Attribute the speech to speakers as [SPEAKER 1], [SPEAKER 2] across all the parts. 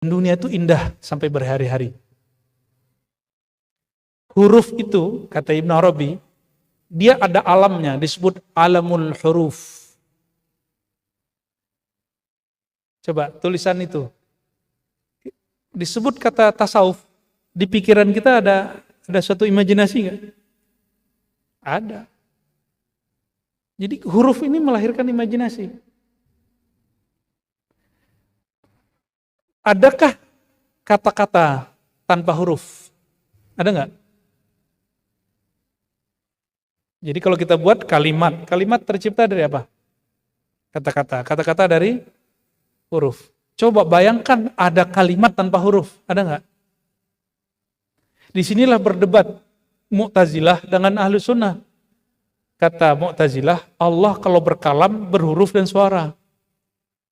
[SPEAKER 1] Dunia itu indah sampai berhari-hari. Huruf itu, kata Ibn Arabi, dia ada alamnya, disebut alamul huruf. Coba tulisan itu. Disebut kata tasawuf, di pikiran kita ada suatu imajinasi nggak? Ada. Jadi huruf ini melahirkan imajinasi. Adakah kata-kata tanpa huruf? Ada nggak? Jadi kalau kita buat kalimat, kalimat tercipta dari apa? Kata-kata, kata-kata dari huruf. Coba bayangkan ada kalimat tanpa huruf, ada nggak? Disinilah berdebat Mu'tazilah dengan Ahlus Sunnah. Kata Mu'tazilah, Allah kalau berkalam berhuruf dan suara.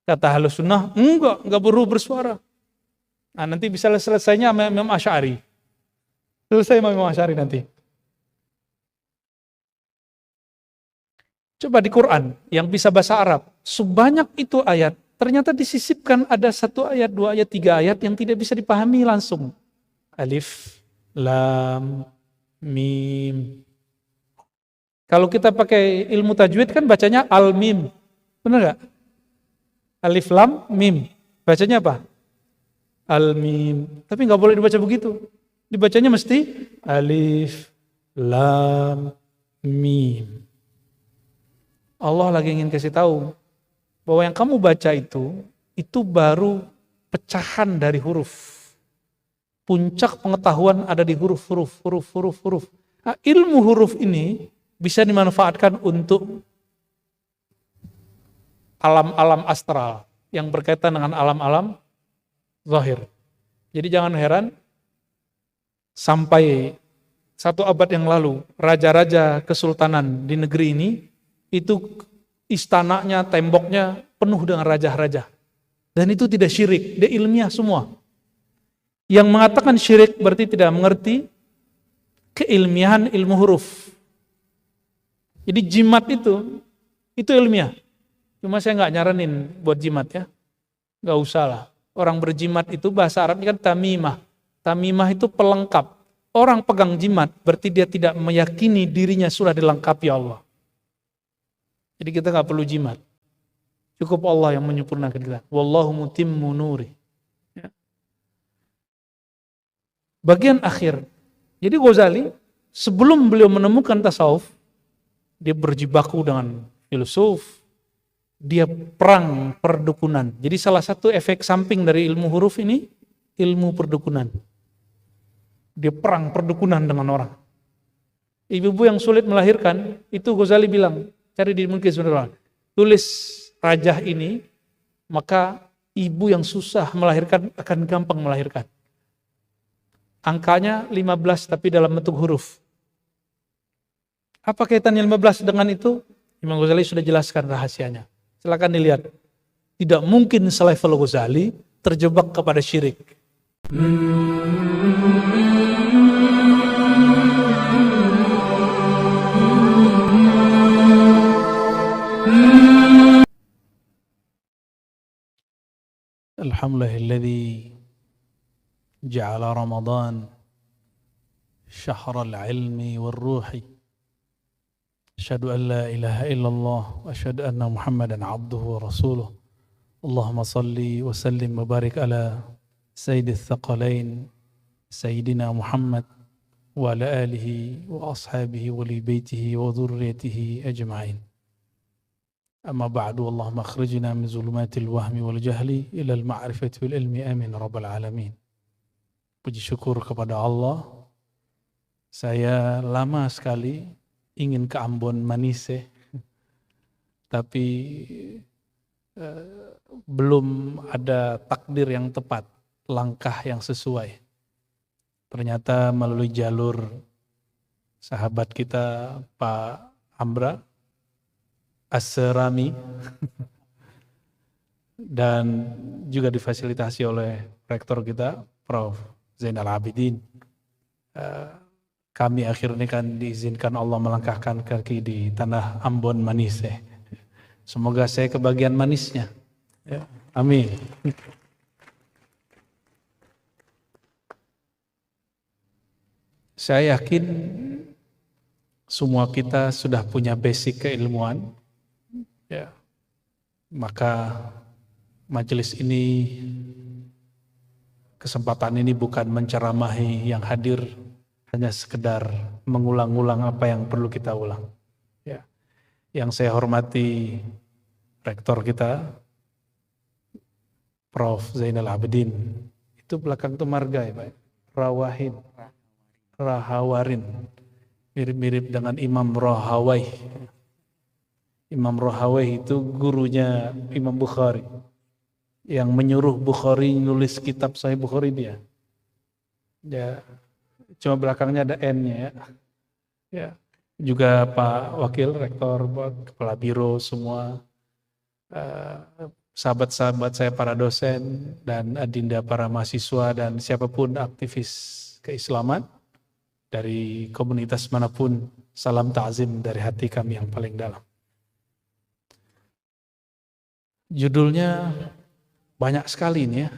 [SPEAKER 1] Kata Ahlus Sunnah, enggak berhuruf bersuara. Nah, nanti bisa selesainya sama Imam Asy'ari. Selesai sama Imam Asy'ari nanti. Coba di Quran yang bisa bahasa Arab, sebanyak itu ayat, ternyata disisipkan ada 1 ayat, 2 ayat, 3 ayat yang tidak bisa dipahami langsung. Alif, lam, mim. Kalau kita pakai ilmu tajwid kan bacanya al-mim. Benar nggak? Alif, lam, mim. Bacanya apa? Al-mim. Tapi nggak boleh dibaca begitu. Dibacanya mesti alif, lam, mim. Allah lagi ingin kasih tahu bahwa yang kamu baca itu baru pecahan dari huruf. Puncak pengetahuan ada di huruf. Nah, ilmu huruf ini bisa dimanfaatkan untuk alam-alam astral yang berkaitan dengan alam-alam zahir. Jadi jangan heran sampai 1 abad yang lalu raja-raja kesultanan di negeri ini itu istananya, temboknya penuh dengan raja-raja. Dan itu tidak syirik, dia ilmiah semua. Yang mengatakan syirik berarti tidak mengerti keilmiahan ilmu huruf. Jadi jimat itu ilmiah. Cuma saya nggak nyaranin buat jimat ya. Nggak usah lah. Orang berjimat itu bahasa Arabnya kan tamimah. Tamimah itu pelengkap. Orang pegang jimat berarti dia tidak meyakini dirinya sudah dilengkapi Allah. Jadi kita nggak perlu jimat. Cukup Allah yang menyempurnakan kita. Wallahu mutimmu nuri. Ya. Bagian akhir. Jadi Ghazali sebelum beliau menemukan tasawuf, dia berjibaku dengan filsuf, dia perang perdukunan. Jadi salah satu efek samping dari ilmu huruf ini, ilmu perdukunan. Dia perang perdukunan dengan orang. Ibu-ibu yang sulit melahirkan, itu Ghazali bilang, cari di mungkin sebenarnya, tulis rajah ini, maka ibu yang susah melahirkan akan gampang melahirkan. Angkanya 15 tapi dalam bentuk huruf. Apa kaitannya 15 dengan itu? Imam Ghazali sudah jelaskan rahasianya. Silakan dilihat. Tidak mungkin selevel Ghazali terjebak kepada syirik. Alhamdulillahilladzi ja'ala Ramadan syahrul ilmi wal ruhi. Asyhadu an la ilaha illallah wa asyhadu anna Muhammadan abduhu wa rasuluh. Allahumma salli wa sallim wa barik ala sayyidil thaqalain sayyidina Muhammad wa ala alihi wa ashabihi wa li baitihi wa dhurriyyatihi ajma'in. Amma ba'du, Allahumma akhrijna min zulumatil wahmi wal jahli ila al ma'rifati wal ilmi, amin rabbal alamin. Puji syukur kepada Allah. Saya lama sekali ingin ke Ambon Manise, tapi belum ada takdir yang tepat, langkah yang sesuai. Ternyata melalui jalur sahabat kita Pak Amra As-Serami dan juga difasilitasi oleh rektor kita Prof. Zainal Abidin. Kami akhirnya kan diizinkan Allah melangkahkan kaki di tanah Ambon Manise. Semoga saya kebagian manisnya. Ya. Amin. Saya yakin semua kita sudah punya basic keilmuan, ya. Maka majelis ini, kesempatan ini bukan menceramahi yang hadir, hanya sekedar mengulang-ulang apa yang perlu kita ulang. Ya. Yang saya hormati rektor kita, Prof. Zainal Abidin, itu belakang itu marga ya Pak, Rahawarin, mirip-mirip dengan Imam Rahawai. Imam Rahawai itu gurunya Imam Bukhari, yang menyuruh Bukhari nulis kitab Sahih Bukhari dia. Ya, cuma belakangnya ada N-nya ya. Ya, juga Pak Wakil Rektor, Kepala Biro semua, sahabat-sahabat saya para dosen dan adinda para mahasiswa dan siapapun aktivis keislaman dari komunitas manapun, salam ta'zim dari hati kami yang paling dalam. Judulnya banyak sekali ini ya.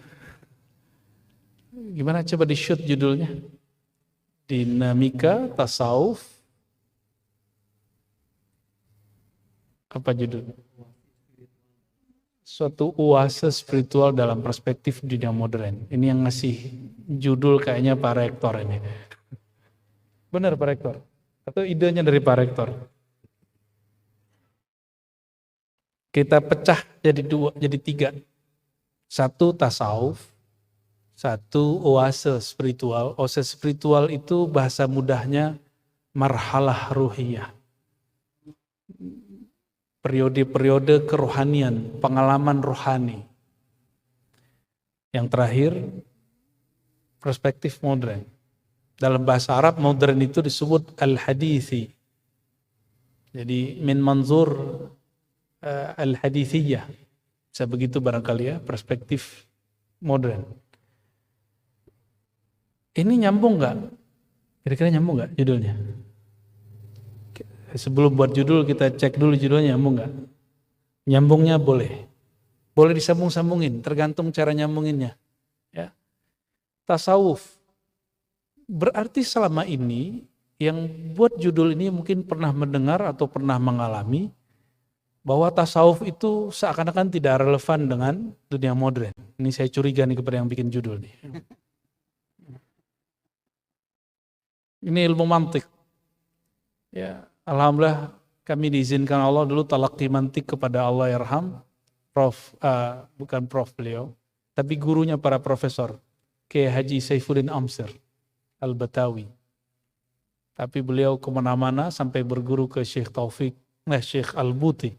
[SPEAKER 1] Gimana coba di shoot judulnya? Dinamika Tasawuf. Apa judulnya? Suatu oase spiritual dalam perspektif dunia modern. Ini yang ngasih judul kayaknya Pak Rektor ini. Benar Pak Rektor? Atau idenya dari Pak Rektor? Kita pecah jadi tiga. Satu tasawuf, satu oase spiritual. Oase spiritual itu bahasa mudahnya marhalah ruhiyah. Periode-periode kerohanian, pengalaman rohani. Yang terakhir, perspektif modern. Dalam bahasa Arab, modern itu disebut al-hadithi. Jadi, min manzur al-hadithiyah. Bisa begitu barangkali ya, perspektif modern. Ini nyambung nggak? Kira-kira nyambung nggak judulnya? Sebelum buat judul kita cek dulu judulnya nyambung nggak? Nyambungnya boleh. Boleh disambung-sambungin, tergantung cara nyambunginnya. Ya. Tasawuf. Berarti selama ini yang buat judul ini mungkin pernah mendengar atau pernah mengalami bahwa tasawuf itu seakan-akan tidak relevan dengan dunia modern. Ini saya curiga nih kepada yang bikin judul nih. Ini ilmu mantik. Ya, alhamdulillah kami diizinkan Allah dulu talaqi mantik kepada Allah yarham. Bukan prof beliau, tapi gurunya para profesor. Kiai Haji Saifuddin Amsir Al-Batawi. Tapi beliau kemana-mana sampai berguru ke Syekh Syekh Al-Buti.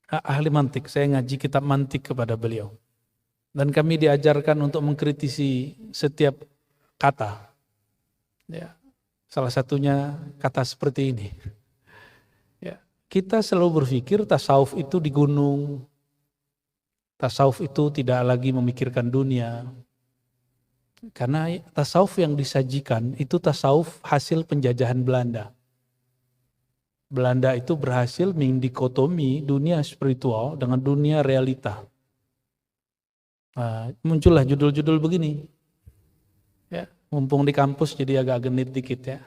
[SPEAKER 1] Ahli mantik, saya ngaji kitab mantik kepada beliau. Dan kami diajarkan untuk mengkritisi setiap kata. Ya, salah satunya kata seperti ini. Ya, kita selalu berpikir tasawuf itu di gunung. Tasawuf itu tidak lagi memikirkan dunia. Karena tasawuf yang disajikan itu tasawuf hasil penjajahan Belanda. Belanda itu berhasil mendikotomi dunia spiritual dengan dunia realita. Nah, muncullah judul-judul begini. Ya, mumpung di kampus jadi agak genit dikit ya.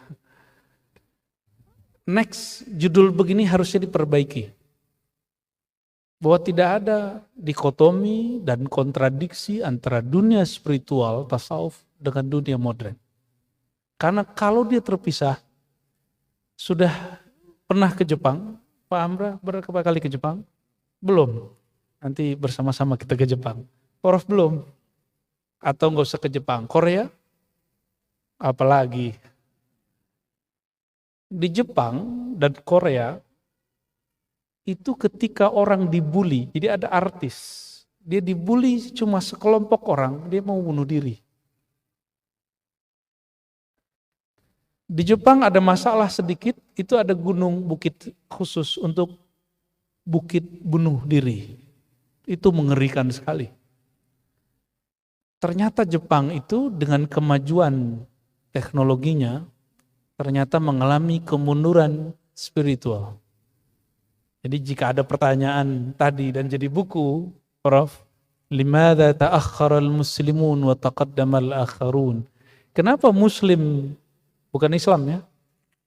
[SPEAKER 1] Next, judul begini harusnya diperbaiki. Bahwa tidak ada dikotomi dan kontradiksi antara dunia spiritual, tasawuf dengan dunia modern. Karena kalau dia terpisah, sudah pernah ke Jepang? Pak Amra berapa kali ke Jepang? Belum. Nanti bersama-sama kita ke Jepang. Prof belum? Atau nggak usah ke Jepang? Korea? Apalagi? Di Jepang dan Korea, itu ketika orang dibully, jadi ada artis, dia dibully cuma sekelompok orang, dia mau bunuh diri. Di Jepang ada masalah sedikit, itu ada gunung bukit khusus untuk bukit bunuh diri. Itu mengerikan sekali. Ternyata Jepang itu dengan kemajuan teknologinya, ternyata mengalami kemunduran spiritual. Jadi jika ada pertanyaan tadi dan jadi buku, Prof, limadza ta'akhkhara al-muslimun wa taqaddama al-akharun? Kenapa Muslim bukan Islam ya.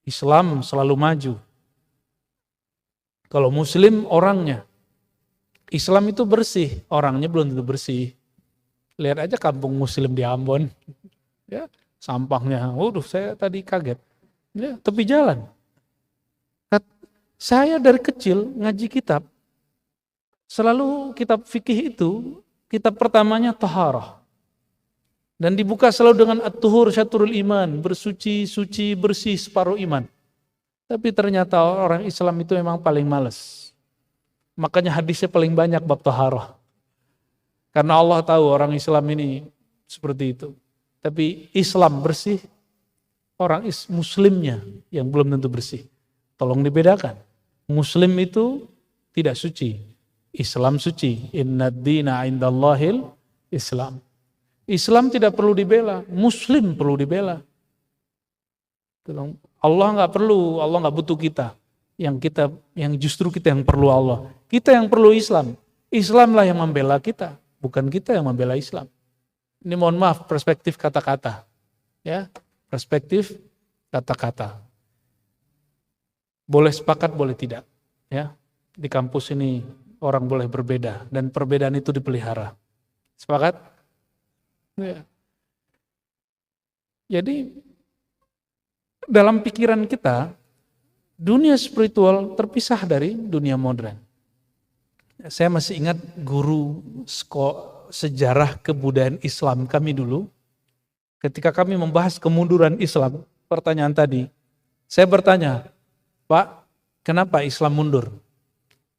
[SPEAKER 1] Islam selalu maju. Kalau Muslim orangnya. Islam itu bersih, orangnya belum tentu bersih. Lihat aja kampung Muslim di Ambon. Ya, sampahnya, waduh saya tadi kaget. Ya, tepi jalan. Saya dari kecil ngaji kitab. Selalu kitab fikih itu, kitab pertamanya taharah. Dan dibuka selalu dengan at-tuhur syatrul iman, bersuci, suci, bersih separuh iman. Tapi ternyata orang Islam itu memang paling malas. Makanya hadisnya paling banyak bab taharah. Karena Allah tahu orang Islam ini seperti itu. Tapi Islam bersih, orang Muslimnya yang belum tentu bersih. Tolong dibedakan. Muslim itu tidak suci. Islam suci. Inna ad-dina indallahil Islam. Islam tidak perlu dibela, Muslim perlu dibela. Allah nggak butuh kita. Yang justru kita yang perlu Allah. Kita yang perlu Islam. Islamlah yang membela kita, bukan kita yang membela Islam. Ini mohon maaf perspektif kata-kata. Ya, perspektif kata-kata. Boleh sepakat, boleh tidak. Ya, di kampus ini orang boleh berbeda dan perbedaan itu dipelihara. Sepakat? Ya. Jadi dalam pikiran kita, dunia spiritual terpisah dari dunia modern. Saya masih ingat guru sejarah kebudayaan Islam kami dulu, ketika kami membahas kemunduran Islam, pertanyaan tadi, saya bertanya, Pak, kenapa Islam mundur?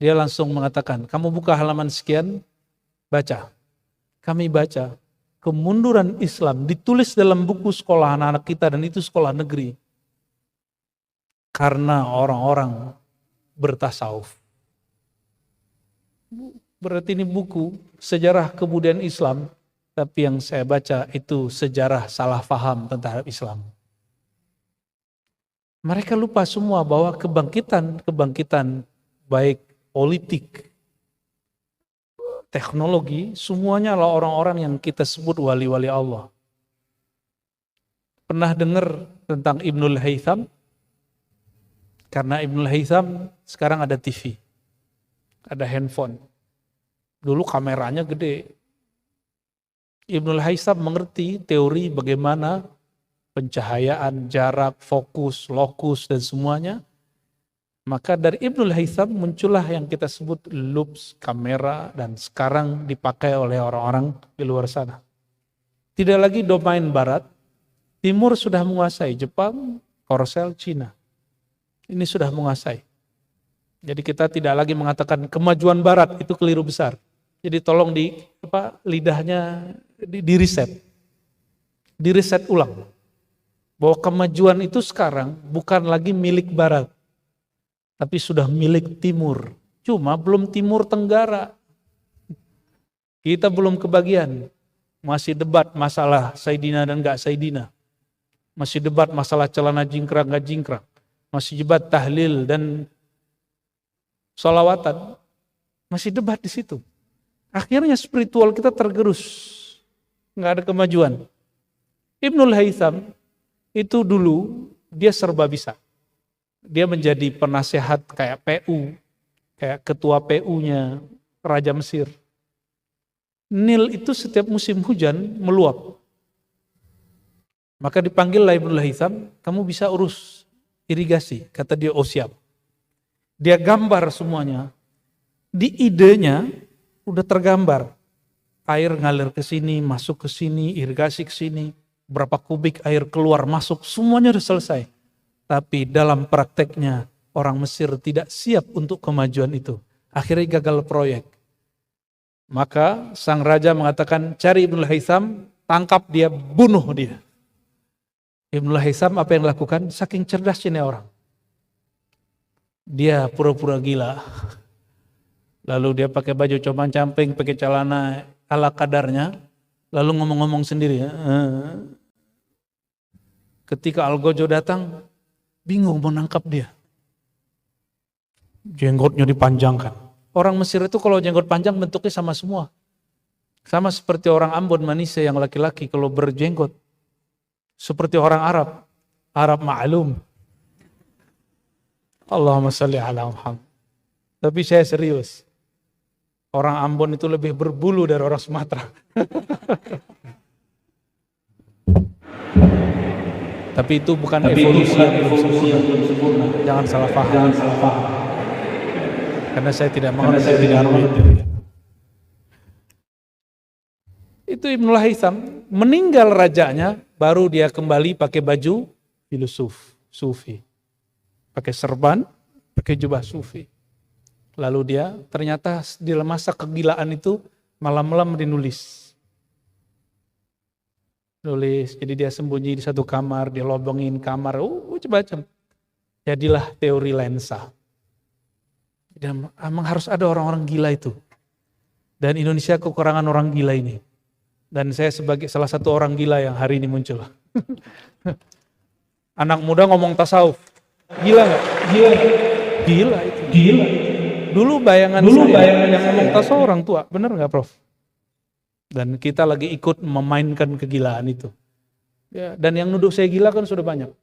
[SPEAKER 1] Dia langsung mengatakan, kamu buka halaman sekian, baca. Kami baca. Kemunduran Islam ditulis dalam buku sekolah anak-anak kita dan itu sekolah negeri. Karena orang-orang bertasawuf. Berarti ini buku sejarah kebudayaan Islam, tapi yang saya baca itu sejarah salah faham tentang Islam. Mereka lupa semua bahwa kebangkitan baik politik, teknologi, semuanya adalah orang-orang yang kita sebut wali-wali Allah. Pernah dengar tentang Ibnul Haytham? Karena Ibnul Haytham sekarang ada TV, ada handphone. Dulu kameranya gede. Ibnul Haytham mengerti teori bagaimana pencahayaan, jarak, fokus, lokus, dan semuanya. Maka dari Ibnul Haytham muncullah yang kita sebut loops, kamera, dan sekarang dipakai oleh orang-orang di luar sana. Tidak lagi domain barat, timur sudah menguasai, Jepang, Korsel, Cina. Ini sudah menguasai. Jadi kita tidak lagi mengatakan kemajuan barat, itu keliru besar. Jadi tolong lidahnya diriset. Diriset ulang. Bahwa kemajuan itu sekarang bukan lagi milik barat. Tapi sudah milik timur. Cuma belum timur tenggara. Kita belum kebagian. Masih debat masalah Sayyidina dan gak Sayyidina. Masih debat masalah celana jingkrang gak jingkrang. Masih debat tahlil dan sholawatan. Masih debat di situ. Akhirnya spiritual kita tergerus. Gak ada kemajuan. Ibnul Haytham itu dulu dia serba bisa. Dia menjadi penasehat kayak PU, kayak ketua PU-nya Raja Mesir. Nil itu setiap musim hujan meluap. Maka dipanggillah Ibnul Haytham, kamu bisa urus irigasi. Kata dia, oh siap. Dia gambar semuanya. Di idenya udah tergambar. Air ngalir ke sini, masuk ke sini, irigasi ke sini. Berapa kubik air keluar, masuk, semuanya udah selesai. Tapi dalam prakteknya orang Mesir tidak siap untuk kemajuan itu. Akhirnya gagal proyek. Maka sang raja mengatakan cari Ibnul Haytham, tangkap dia, bunuh dia. Ibnul Haytham apa yang dilakukan? Saking cerdasnya orang. Dia pura-pura gila. Lalu dia pakai baju comang-camping, pakai celana ala kadarnya. Lalu ngomong-ngomong sendiri. Ketika Algojo datang, bingung mau nangkap dia. Jenggotnya dipanjangkan. Orang Mesir itu kalau jenggot panjang bentuknya sama semua. Sama seperti orang Ambon Manise yang laki-laki kalau berjenggot. Seperti orang Arab. Arab maklum. Allahumma sholli ala Muhammad. Tapi saya serius. Orang Ambon itu lebih berbulu dari orang Sumatera. Tapi itu bukan evolusi yang belum sempurna. Jangan salah paham. Karena saya tidak mengerti itu. Itu Ibnul Haytham, meninggal rajanya, baru dia kembali pakai baju filosof, sufi. Pakai serban, pakai jubah sufi. Lalu dia ternyata di masa kegilaan itu malam-malam dinulis. Jadi dia sembunyi di satu kamar, dia lobongin kamar, macam-macam. Jadilah teori lensa. Dan memang harus ada orang-orang gila itu. Dan Indonesia kekurangan orang gila ini. Dan saya sebagai salah satu orang gila yang hari ini muncul. Anak muda ngomong tasawuf. Gila gak? Gila itu. Dulu bayangan saya yang ngomong tasawuf orang tua. Bener gak Prof? Dan kita lagi ikut memainkan kegilaan itu. Ya, dan yang nuduh saya gila kan sudah banyak.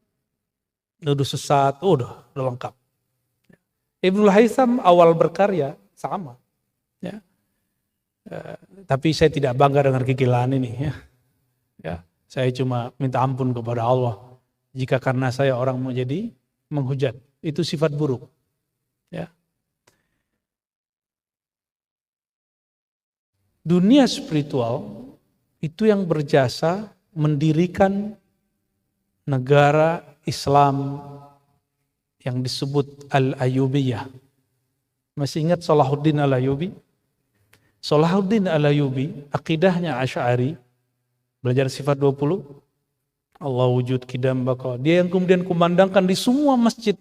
[SPEAKER 1] Nuduh sesat, udah lengkap. Ibnul Haytham awal berkarya sama. Ya. Tapi saya tidak bangga dengan kegilaan ini. Ya. Saya cuma minta ampun kepada Allah. Jika karena saya orang mau jadi menghujat. Itu sifat buruk. Ya. Dunia spiritual itu yang berjasa mendirikan negara Islam yang disebut Al-Ayyubiyah. Masih ingat Salahuddin Al-Ayyubi? Salahuddin Al-Ayyubi, akidahnya Asy'ari, belajar sifat 20, Allah wujud qidam baqa. Dia yang kemudian kumandangkan di semua masjid.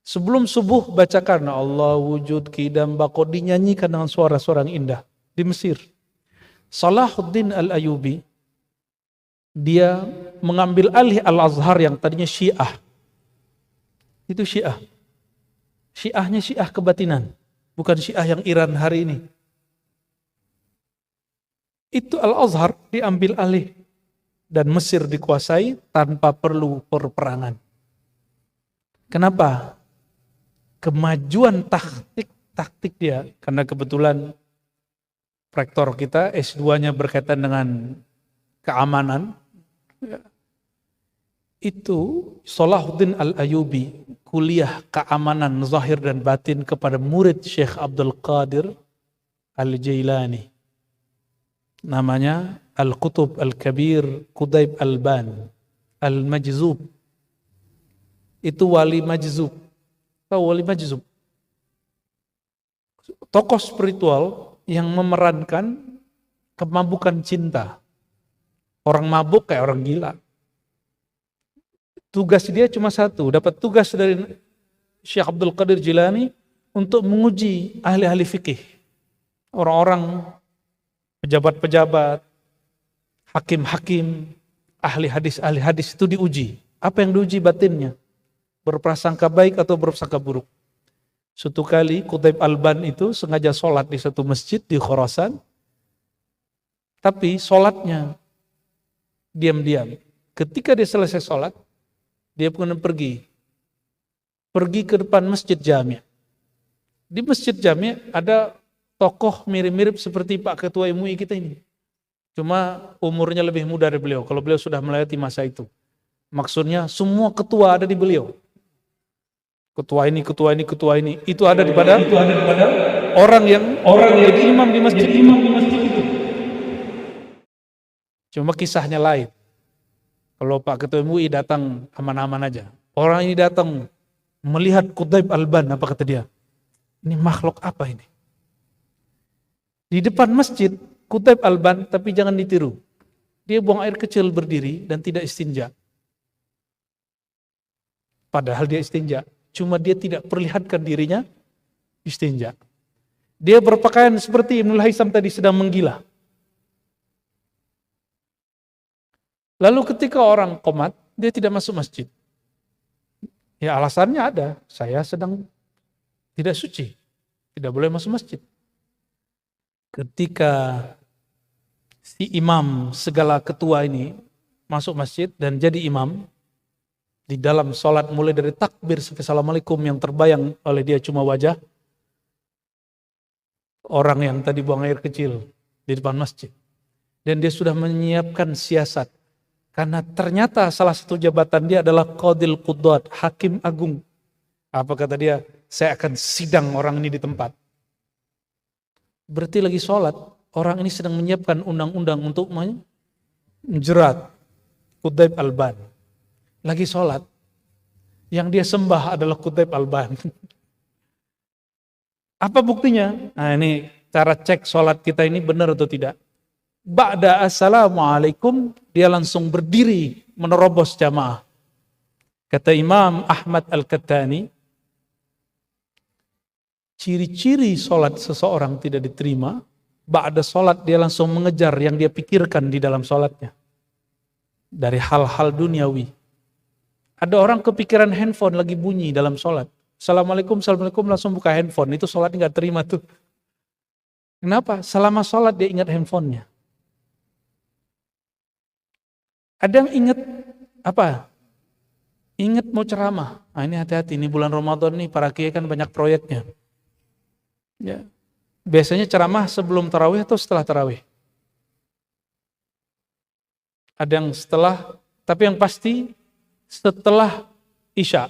[SPEAKER 1] Sebelum subuh bacakan Allah wujud qidam baqa, dinyanyikan dengan suara-suara yang indah. Di Mesir. Salahuddin Al-Ayyubi, dia mengambil alih Al-Azhar yang tadinya Syiah. Itu Syiah. Syiahnya Syiah kebatinan. Bukan Syiah yang Iran hari ini. Itu Al-Azhar diambil alih. Dan Mesir dikuasai tanpa perlu perperangan. Kenapa? Kemajuan taktik dia. Karena kebetulan rektor kita S2-nya berkaitan dengan keamanan. Itu Salahuddin Al-Ayyubi kuliah keamanan zahir dan batin kepada murid Syekh Abdul Qadir Al-Jailani. Namanya Al-Qutub Al-Kabir Qudayb Al-Ban Al-Majzub. Itu wali Majzub. Tahu wali Majzub? Tokoh spiritual yang memerankan kemabukan cinta. Orang mabuk kayak orang gila. Tugas dia cuma satu, dapat tugas dari Syekh Abdul Qadir Jilani untuk menguji ahli-ahli fikih. Orang-orang, pejabat-pejabat, hakim-hakim, ahli hadis itu diuji. Apa yang diuji batinnya? Berprasangka baik atau berprasangka buruk. Suatu kali Qutayb Al-Ban itu sengaja sholat di satu masjid di Khorasan. Tapi sholatnya diam-diam. Ketika dia selesai sholat, dia pun pergi ke depan Masjid Jami'. Di Masjid Jami' ada tokoh mirip-mirip seperti Pak Ketua MUI kita ini. Cuma umurnya lebih muda dari beliau, kalau beliau sudah melewati masa itu. Maksudnya semua ketua ada di beliau. Ketua ini, itu ada di pada orang yang jadi imam di masjid itu. Cuma kisahnya lain. Kalau Pak Ketua MUI datang aman-aman aja. Orang ini datang melihat Qutayb Al-Ban, apa kata dia? Ini makhluk apa ini? Di depan masjid Qutayb Al-Ban, tapi jangan ditiru. Dia buang air kecil berdiri dan tidak istinja. Padahal dia istinja. Cuma dia tidak perlihatkan dirinya istinja. Dia berpakaian seperti Ibnul Haytham tadi sedang menggila. Lalu ketika orang qomat, dia tidak masuk masjid. Ya alasannya ada, saya sedang tidak suci. Tidak boleh masuk masjid. Ketika si imam segala ketua ini masuk masjid dan jadi imam, Di dalam sholat mulai dari takbir sampai assalamualaikum yang terbayang oleh dia cuma wajah orang yang tadi buang air kecil di depan masjid. Dan dia sudah menyiapkan siasat. Karena ternyata salah satu jabatan dia adalah Qadil Qudat, Hakim Agung. Apa kata dia? Saya akan sidang orang ini di tempat. Berarti lagi sholat, orang ini sedang menyiapkan undang-undang untuk menjerat Qutaib Alban. Lagi sholat, yang dia sembah adalah Qutaib Alban. Apa buktinya? Nah ini cara cek sholat kita ini benar atau tidak. Ba'da assalamualaikum, dia langsung berdiri menerobos jamaah. Kata Imam Ahmad Al-Kattani, ciri-ciri sholat seseorang tidak diterima, ba'da sholat dia langsung mengejar yang dia pikirkan di dalam sholatnya. Dari hal-hal duniawi. Ada orang kepikiran handphone lagi bunyi dalam sholat. Assalamualaikum, assalamualaikum, langsung buka handphone. Itu sholat nggak terima tuh. Kenapa? Selama sholat dia ingat handphonenya. Ada yang ingat apa? Ingat mau ceramah. Nah ini hati-hati, ini bulan Ramadan nih para kiai kan banyak proyeknya. Ya. Biasanya ceramah sebelum tarawih atau setelah tarawih? Ada yang setelah, tapi yang pasti setelah Isya.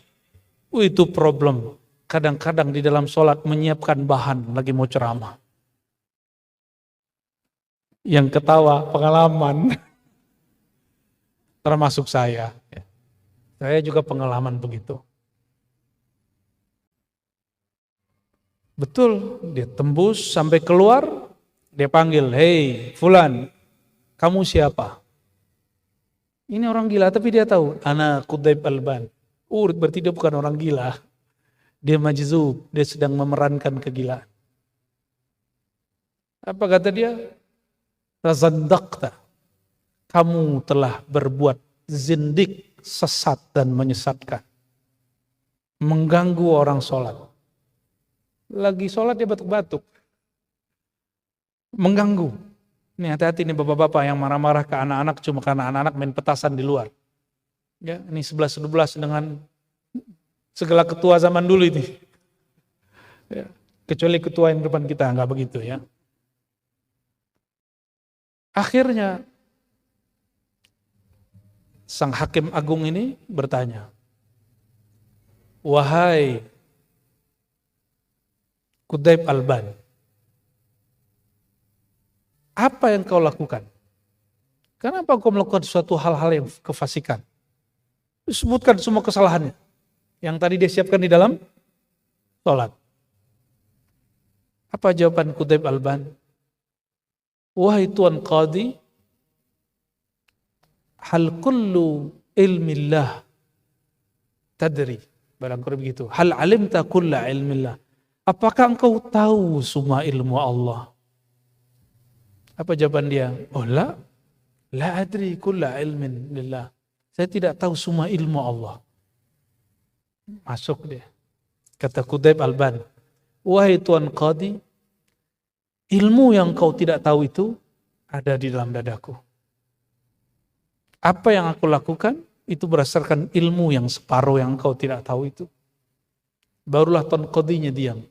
[SPEAKER 1] Itu problem. Kadang-kadang di dalam sholat menyiapkan bahan lagi mau ceramah. Yang ketawa pengalaman. Termasuk saya. Saya juga pengalaman begitu. Betul, dia tembus sampai keluar, dia panggil, "Hei, Fulan, kamu siapa?" Ini orang gila, tapi dia tahu, ana Qutaib Alban. Berarti dia bukan orang gila. Dia majzub, dia sedang memerankan kegilaan. Apa kata dia? Tazandaqta. Kamu telah berbuat zindik, sesat dan menyesatkan. Mengganggu orang sholat. Lagi sholat dia batuk-batuk. Mengganggu. Ini hati-hati nih bapak-bapak yang marah-marah ke anak-anak cuma karena anak-anak main petasan di luar. Ya, ini 11-12 dengan segala ketua zaman dulu ini. Ya, kecuali ketua yang depan kita, enggak begitu ya. Akhirnya sang hakim agung ini bertanya, "Wahai Qutaib Alban, apa yang kau lakukan? Kenapa kau melakukan suatu hal-hal yang kefasikan?" Sebutkan semua kesalahannya yang tadi dia siapkan di dalam sholat. Apa jawaban Qutaib Alban? "Wahai Tuan Qadi, hal kullu ilmillah tadri." Barangkali begitu. Hal alimta kulla ilmillah. Apakah engkau tahu semua ilmu Allah? Apa jawaban dia? Oh la adri kulla ilmin lillah. Saya tidak tahu semua ilmu Allah. Masuk dia. Kata Qutaib Alban, "Wahai Tuan Qadi, ilmu yang kau tidak tahu itu ada di dalam dadaku. Apa yang aku lakukan itu berdasarkan ilmu yang separuh yang kau tidak tahu itu." Barulah Tuan Qadinya diam.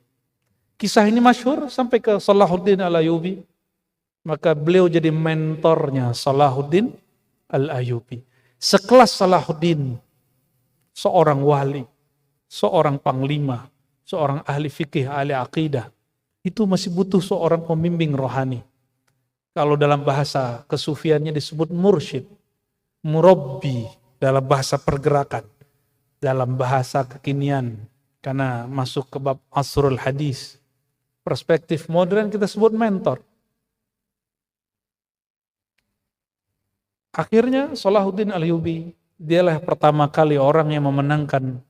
[SPEAKER 1] Kisah ini masyhur sampai ke Salahuddin Al-Ayyubi. Maka beliau jadi mentornya Salahuddin Al-Ayyubi. Sekelas Salahuddin, seorang wali, seorang panglima, seorang ahli fikih, ahli akidah, itu masih butuh seorang pembimbing rohani. Kalau dalam bahasa kesufiannya disebut mursyid, murabbi dalam bahasa pergerakan, dalam bahasa kekinian, karena masuk ke bab asrul hadis. Perspektif modern kita sebut mentor. Akhirnya Salahuddin Al-Ayyubi, dialah pertama kali orang yang memenangkan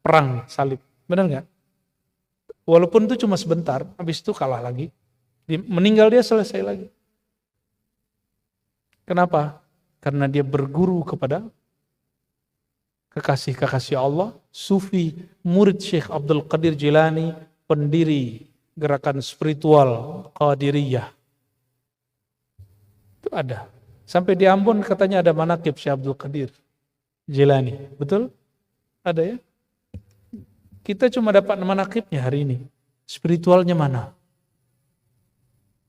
[SPEAKER 1] perang salib. Benar nggak? Walaupun itu cuma sebentar, habis itu kalah lagi. Meninggal dia selesai lagi. Kenapa? Karena dia berguru kepada kekasih-kekasih Allah, sufi, murid Syekh Abdul Qadir Jilani, pendiri gerakan spiritual Qadiriyah. Itu ada. Sampai di Ambon katanya ada manaqib Syekh Abdul Qadir Jilani. Betul? Ada ya? Kita cuma dapat manaqibnya hari ini. Spiritualnya mana?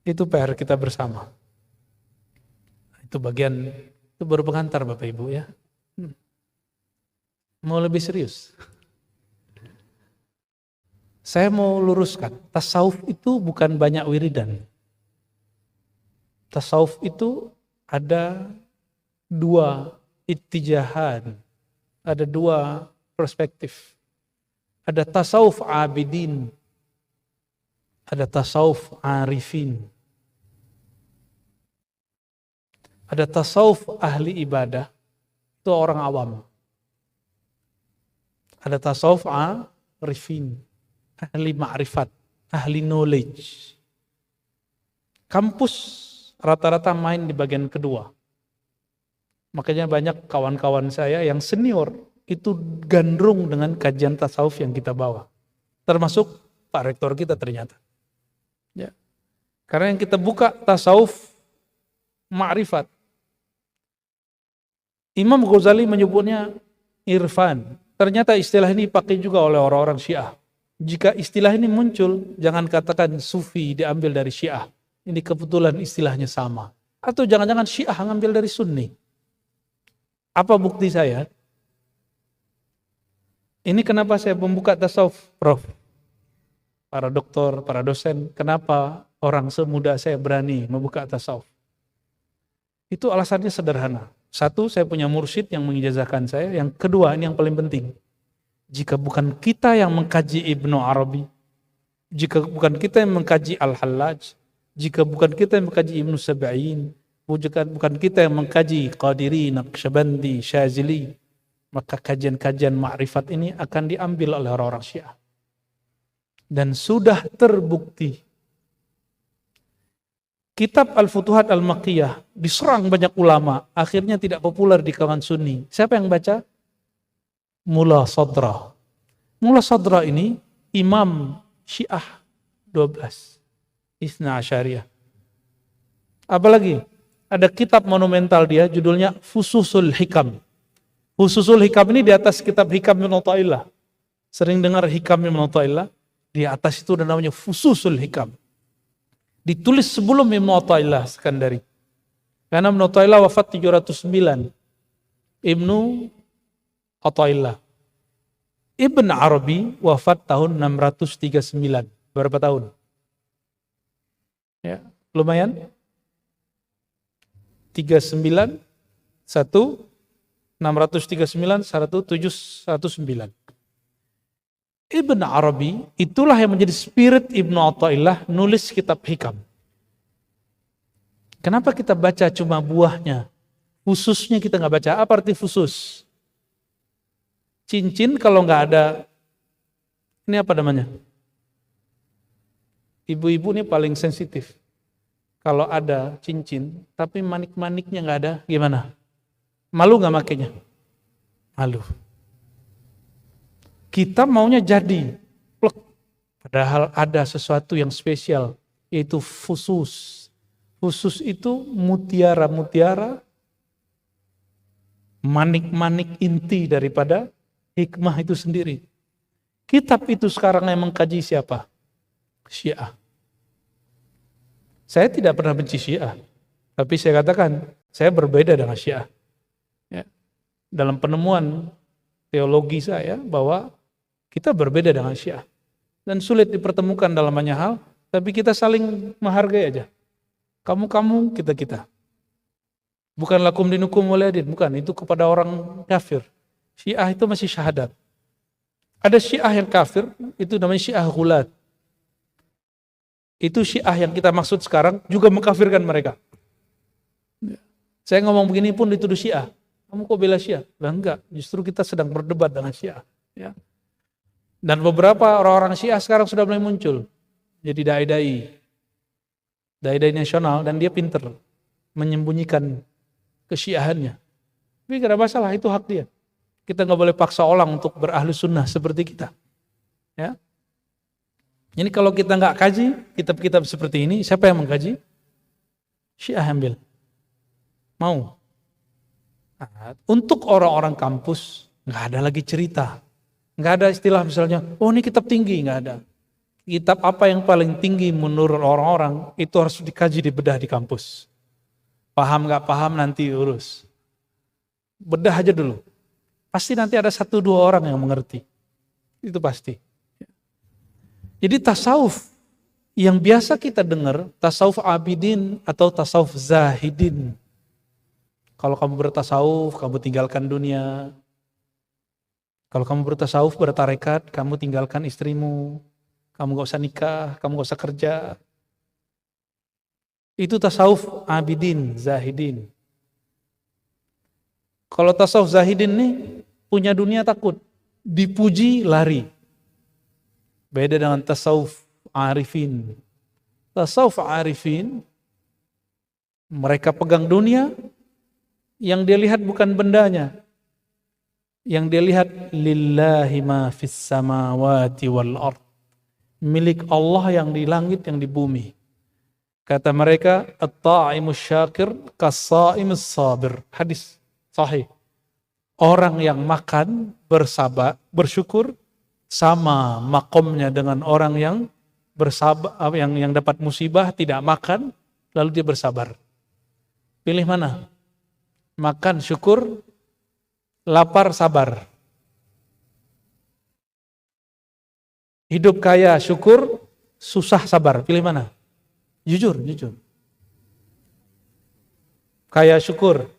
[SPEAKER 1] Itu PR kita bersama. Itu bagian, itu baru pengantar Bapak Ibu ya. Mau lebih serius? Saya mau luruskan, tasawuf itu bukan banyak wiridan. Tasawuf itu ada dua ittijahan, ada dua perspektif. Ada tasawuf abidin, ada tasawuf arifin. Ada tasawuf ahli ibadah, itu orang awam. Ada tasawuf arifin, ahli ma'rifat, ahli knowledge. Kampus rata-rata main di bagian kedua. Makanya banyak kawan-kawan saya yang senior itu gandrung dengan kajian tasawuf yang kita bawa. Termasuk Pak Rektor kita ternyata. Ya. Karena yang kita buka tasawuf ma'rifat. Imam Ghazali menyebutnya irfan. Ternyata istilah ini dipakai juga oleh orang-orang Syiah. Jika istilah ini muncul, jangan katakan Sufi diambil dari Syiah. Ini kebetulan istilahnya sama. Atau jangan-jangan Syiah ngambil dari Sunni. Apa bukti saya? Ini kenapa saya membuka tasawuf, Prof. Para doktor, para dosen, kenapa orang semuda saya berani membuka tasawuf? Itu alasannya sederhana. Satu, saya punya mursyid yang mengijazahkan saya. Yang kedua, ini yang paling penting. Jika bukan kita yang mengkaji Ibnu Arabi, jika bukan kita yang mengkaji Al-Hallaj, jika bukan kita yang mengkaji Ibnu Sab'in, bukan kita yang mengkaji Qadiri, Naqsyabandi, Syazili, maka kajian-kajian ma'rifat ini akan diambil oleh orang-orang Syiah. Dan sudah terbukti. Kitab Al-Futuhat Al-Makkiyah diserang banyak ulama, akhirnya tidak populer di kalangan Sunni. Siapa yang baca? Mula Sadra. Mula Sadra ini Imam Syiah 12. Isna Asyariyah. Apalagi? Ada kitab monumental dia, judulnya Fususul Hikam. Fususul Hikam ini di atas kitab Hikam Ibnu Athaillah. Sering dengar Hikam Ibnu Athaillah? Di atas itu ada namanya Fususul Hikam. Ditulis sebelum Ibnu Athaillah Sekandari. Karena Ibnu Athaillah wafat 709. Ibnu Athaillah. Ibn Arabi wafat tahun 639. Berapa tahun? Ya, lumayan. 39, 1, 639, 1719. Ibn Arabi, itulah yang menjadi spirit Ibnu Athaillah nulis kitab Hikam. Kenapa kita baca cuma buahnya? Fususnya kita nggak baca. Apa arti fusus? Cincin kalau nggak ada, ini apa namanya? Ibu-ibu ini paling sensitif. Kalau ada cincin, tapi manik-maniknya nggak ada, gimana? Malu nggak makainya? Malu. Kita maunya jadi, plek. Padahal ada sesuatu yang spesial, yaitu fusus. Fusus itu mutiara-mutiara, manik-manik inti daripada hikmah itu sendiri. Kitab itu sekarang yang mengkaji siapa? Syiah. Saya tidak pernah benci Syiah, tapi saya katakan, saya berbeda dengan Syiah. Ya. Dalam penemuan teologi saya, bahwa kita berbeda dengan Syiah. Dan sulit dipertemukan dalam banyak hal, tapi kita saling menghargai aja. Kamu-kamu, kita-kita. Bukan lakum dinukum waliyadin, bukan. Itu kepada orang kafir. Syiah itu masih syahadat. Ada Syiah yang kafir, itu namanya Syiah Ghulat. Itu Syiah yang kita maksud sekarang juga mengkafirkan mereka. Saya ngomong begini pun dituduh Syiah. Kamu kok bela Syiah? Lah enggak, justru kita sedang berdebat dengan Syiah. Ya. Dan beberapa orang-orang Syiah sekarang sudah mulai muncul. Jadi dai-dai nasional, dan dia pinter menyembunyikan kesyiahannya. Tapi gak ada masalah, itu hak dia. Kita gak boleh paksa orang untuk berahlu sunnah seperti kita. Ya. Jadi kalau kita gak kaji kitab-kitab seperti ini, siapa yang mengkaji? Syiah ambil. Mau. Nah, untuk orang-orang kampus, Nggak ada lagi cerita. Nggak ada istilah misalnya, oh ini kitab tinggi, nggak ada. Kitab apa yang paling tinggi menurut orang-orang, itu harus dikaji, dibedah di kampus. Paham nggak paham nanti urus. Bedah aja dulu. Pasti nanti ada 1-2 orang yang mengerti. Itu pasti. Jadi tasawuf yang biasa kita dengar, tasawuf abidin atau tasawuf zahidin. Kalau kamu bertasawuf, kamu tinggalkan dunia. Kalau kamu bertasawuf, bertarekat, kamu tinggalkan istrimu. Kamu gak usah nikah, kamu gak usah kerja. Itu tasawuf abidin, zahidin. Kalau tasawuf zahidin nih, punya dunia takut. Dipuji, lari. Beda dengan tasawuf arifin. Tasawuf arifin, mereka pegang dunia, yang dia lihat bukan bendanya. Yang dia lihat, lillahi ma fis samawati wal ard. Milik Allah yang di langit, yang di bumi. Kata mereka, at-ta'imus syakir kas-sa'imus sabir. Hadis sahih. Orang yang makan, bersabar, bersyukur, sama makomnya dengan orang yang bersabar, yang dapat musibah, tidak makan, lalu dia bersabar. Pilih mana? Makan, syukur, lapar, sabar. Hidup kaya, syukur, susah, sabar. Pilih mana? Jujur. Kaya, syukur,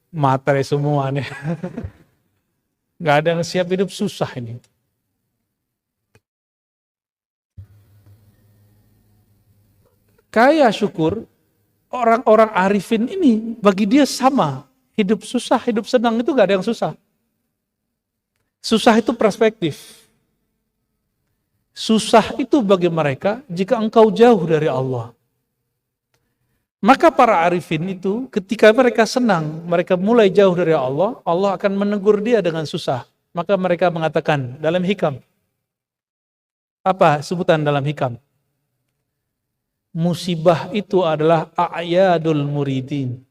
[SPEAKER 1] materi semua nih. Gak ada yang siap hidup susah ini. Kaya, syukur, orang-orang arifin ini bagi dia sama. Hidup susah, hidup senang itu gak ada yang susah. Susah itu perspektif. Susah itu bagi mereka jika engkau jauh dari Allah. Maka para arifin itu ketika mereka senang, mereka mulai jauh dari Allah, Allah akan menegur dia dengan susah. Maka mereka mengatakan dalam hikam. Apa sebutan dalam hikam? Musibah itu adalah a'yadul muridin.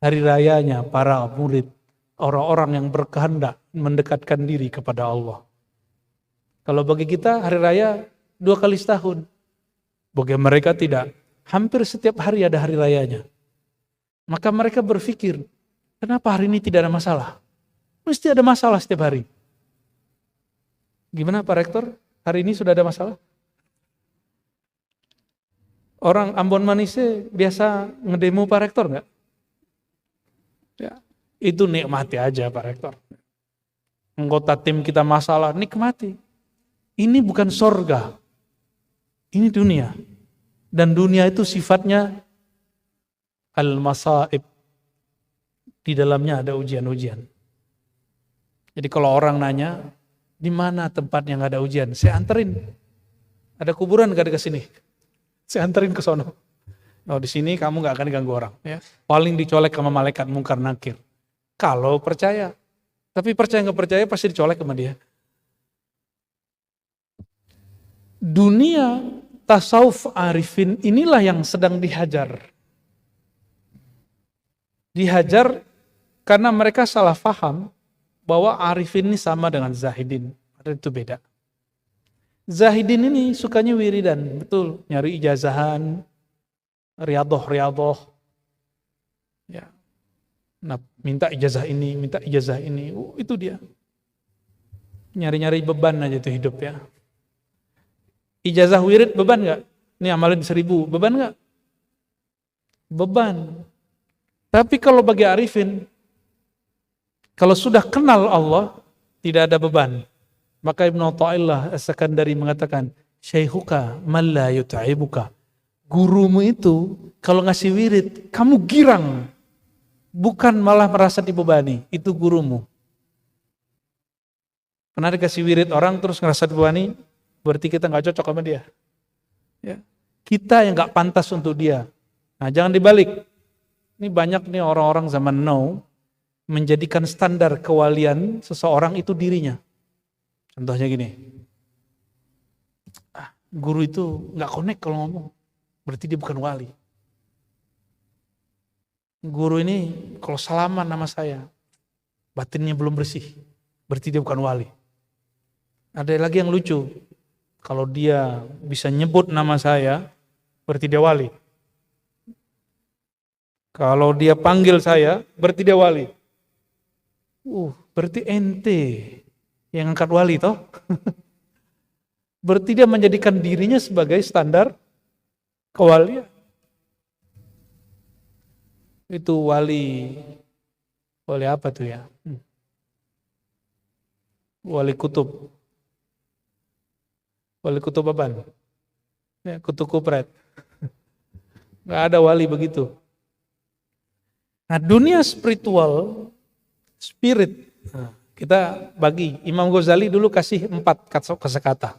[SPEAKER 1] Hari rayanya para murid. Orang-orang yang berkehendak mendekatkan diri kepada Allah. Kalau bagi kita hari raya 2 kali setahun. Bagi mereka tidak. Hampir setiap hari ada hari rayanya. Maka mereka berpikir, kenapa hari ini tidak ada masalah? Mesti ada masalah setiap hari. Gimana Pak Rektor? Hari ini sudah ada masalah? Orang Ambon Manise biasa ngedemo Pak Rektor enggak? Ya, itu nikmati aja Pak Rektor. Anggota tim kita masalah, nikmati. Ini bukan sorga, ini dunia. Dan dunia itu sifatnya al-masaib. Di dalamnya ada ujian-ujian. Jadi kalau orang nanya, di mana tempat yang gak ada ujian? Saya anterin. Ada kuburan gak ada ke sini? Saya anterin ke sono. Oh di sini kamu gak akan diganggu orang. Ya. Paling dicolek sama malaikat mungkar nakir. Kalau percaya. Tapi percaya gak percaya pasti dicolek sama dia. Dunia tasawuf arifin inilah yang sedang dihajar. Dihajar karena mereka salah faham bahwa arifin ini sama dengan zahidin. Padahal itu beda. Zahidin ini sukanya wiridan, betul, nyari ijazahan, riadoh. Ya. Nah, minta ijazah ini, itu dia. Nyari-nyari beban aja itu hidup ya. Ijazah wirid beban gak? Ini amalin 1000, beban gak? Beban. Tapi kalau bagi arifin, kalau sudah kenal Allah, tidak ada beban. Maka Ibnu Athaillah As-Sakandari mengatakan, Syaikhuka man la yut'ibuka. Gurumu itu kalau ngasih wirid, kamu girang. Bukan malah merasa dibebani, itu gurumu. Pernah dikasih wirid orang terus ngerasa dibebani, berarti kita gak cocok sama dia. Ya. Kita yang gak pantas untuk dia. Nah jangan dibalik. Ini banyak nih orang-orang zaman now menjadikan standar kewalian seseorang itu dirinya. Contohnya gini. Guru itu gak connect kalau ngomong. Berarti dia bukan wali. Guru ini kalau salaman sama saya, batinnya belum bersih. berarti dia bukan wali. Ada lagi yang lucu, kalau dia bisa nyebut nama saya, berarti dia wali. Kalau dia panggil saya, berarti dia wali. Berarti ente yang angkat wali toh? Berarti dia menjadikan dirinya sebagai standar kewalian. Itu wali apa tuh ya? Wali kutub. Wali kutub apaan? Ya, kutub kupret. Nggak ada wali begitu. Nah, dunia spiritual, spirit, kita bagi. Imam Ghazali dulu kasih 4 kosakata.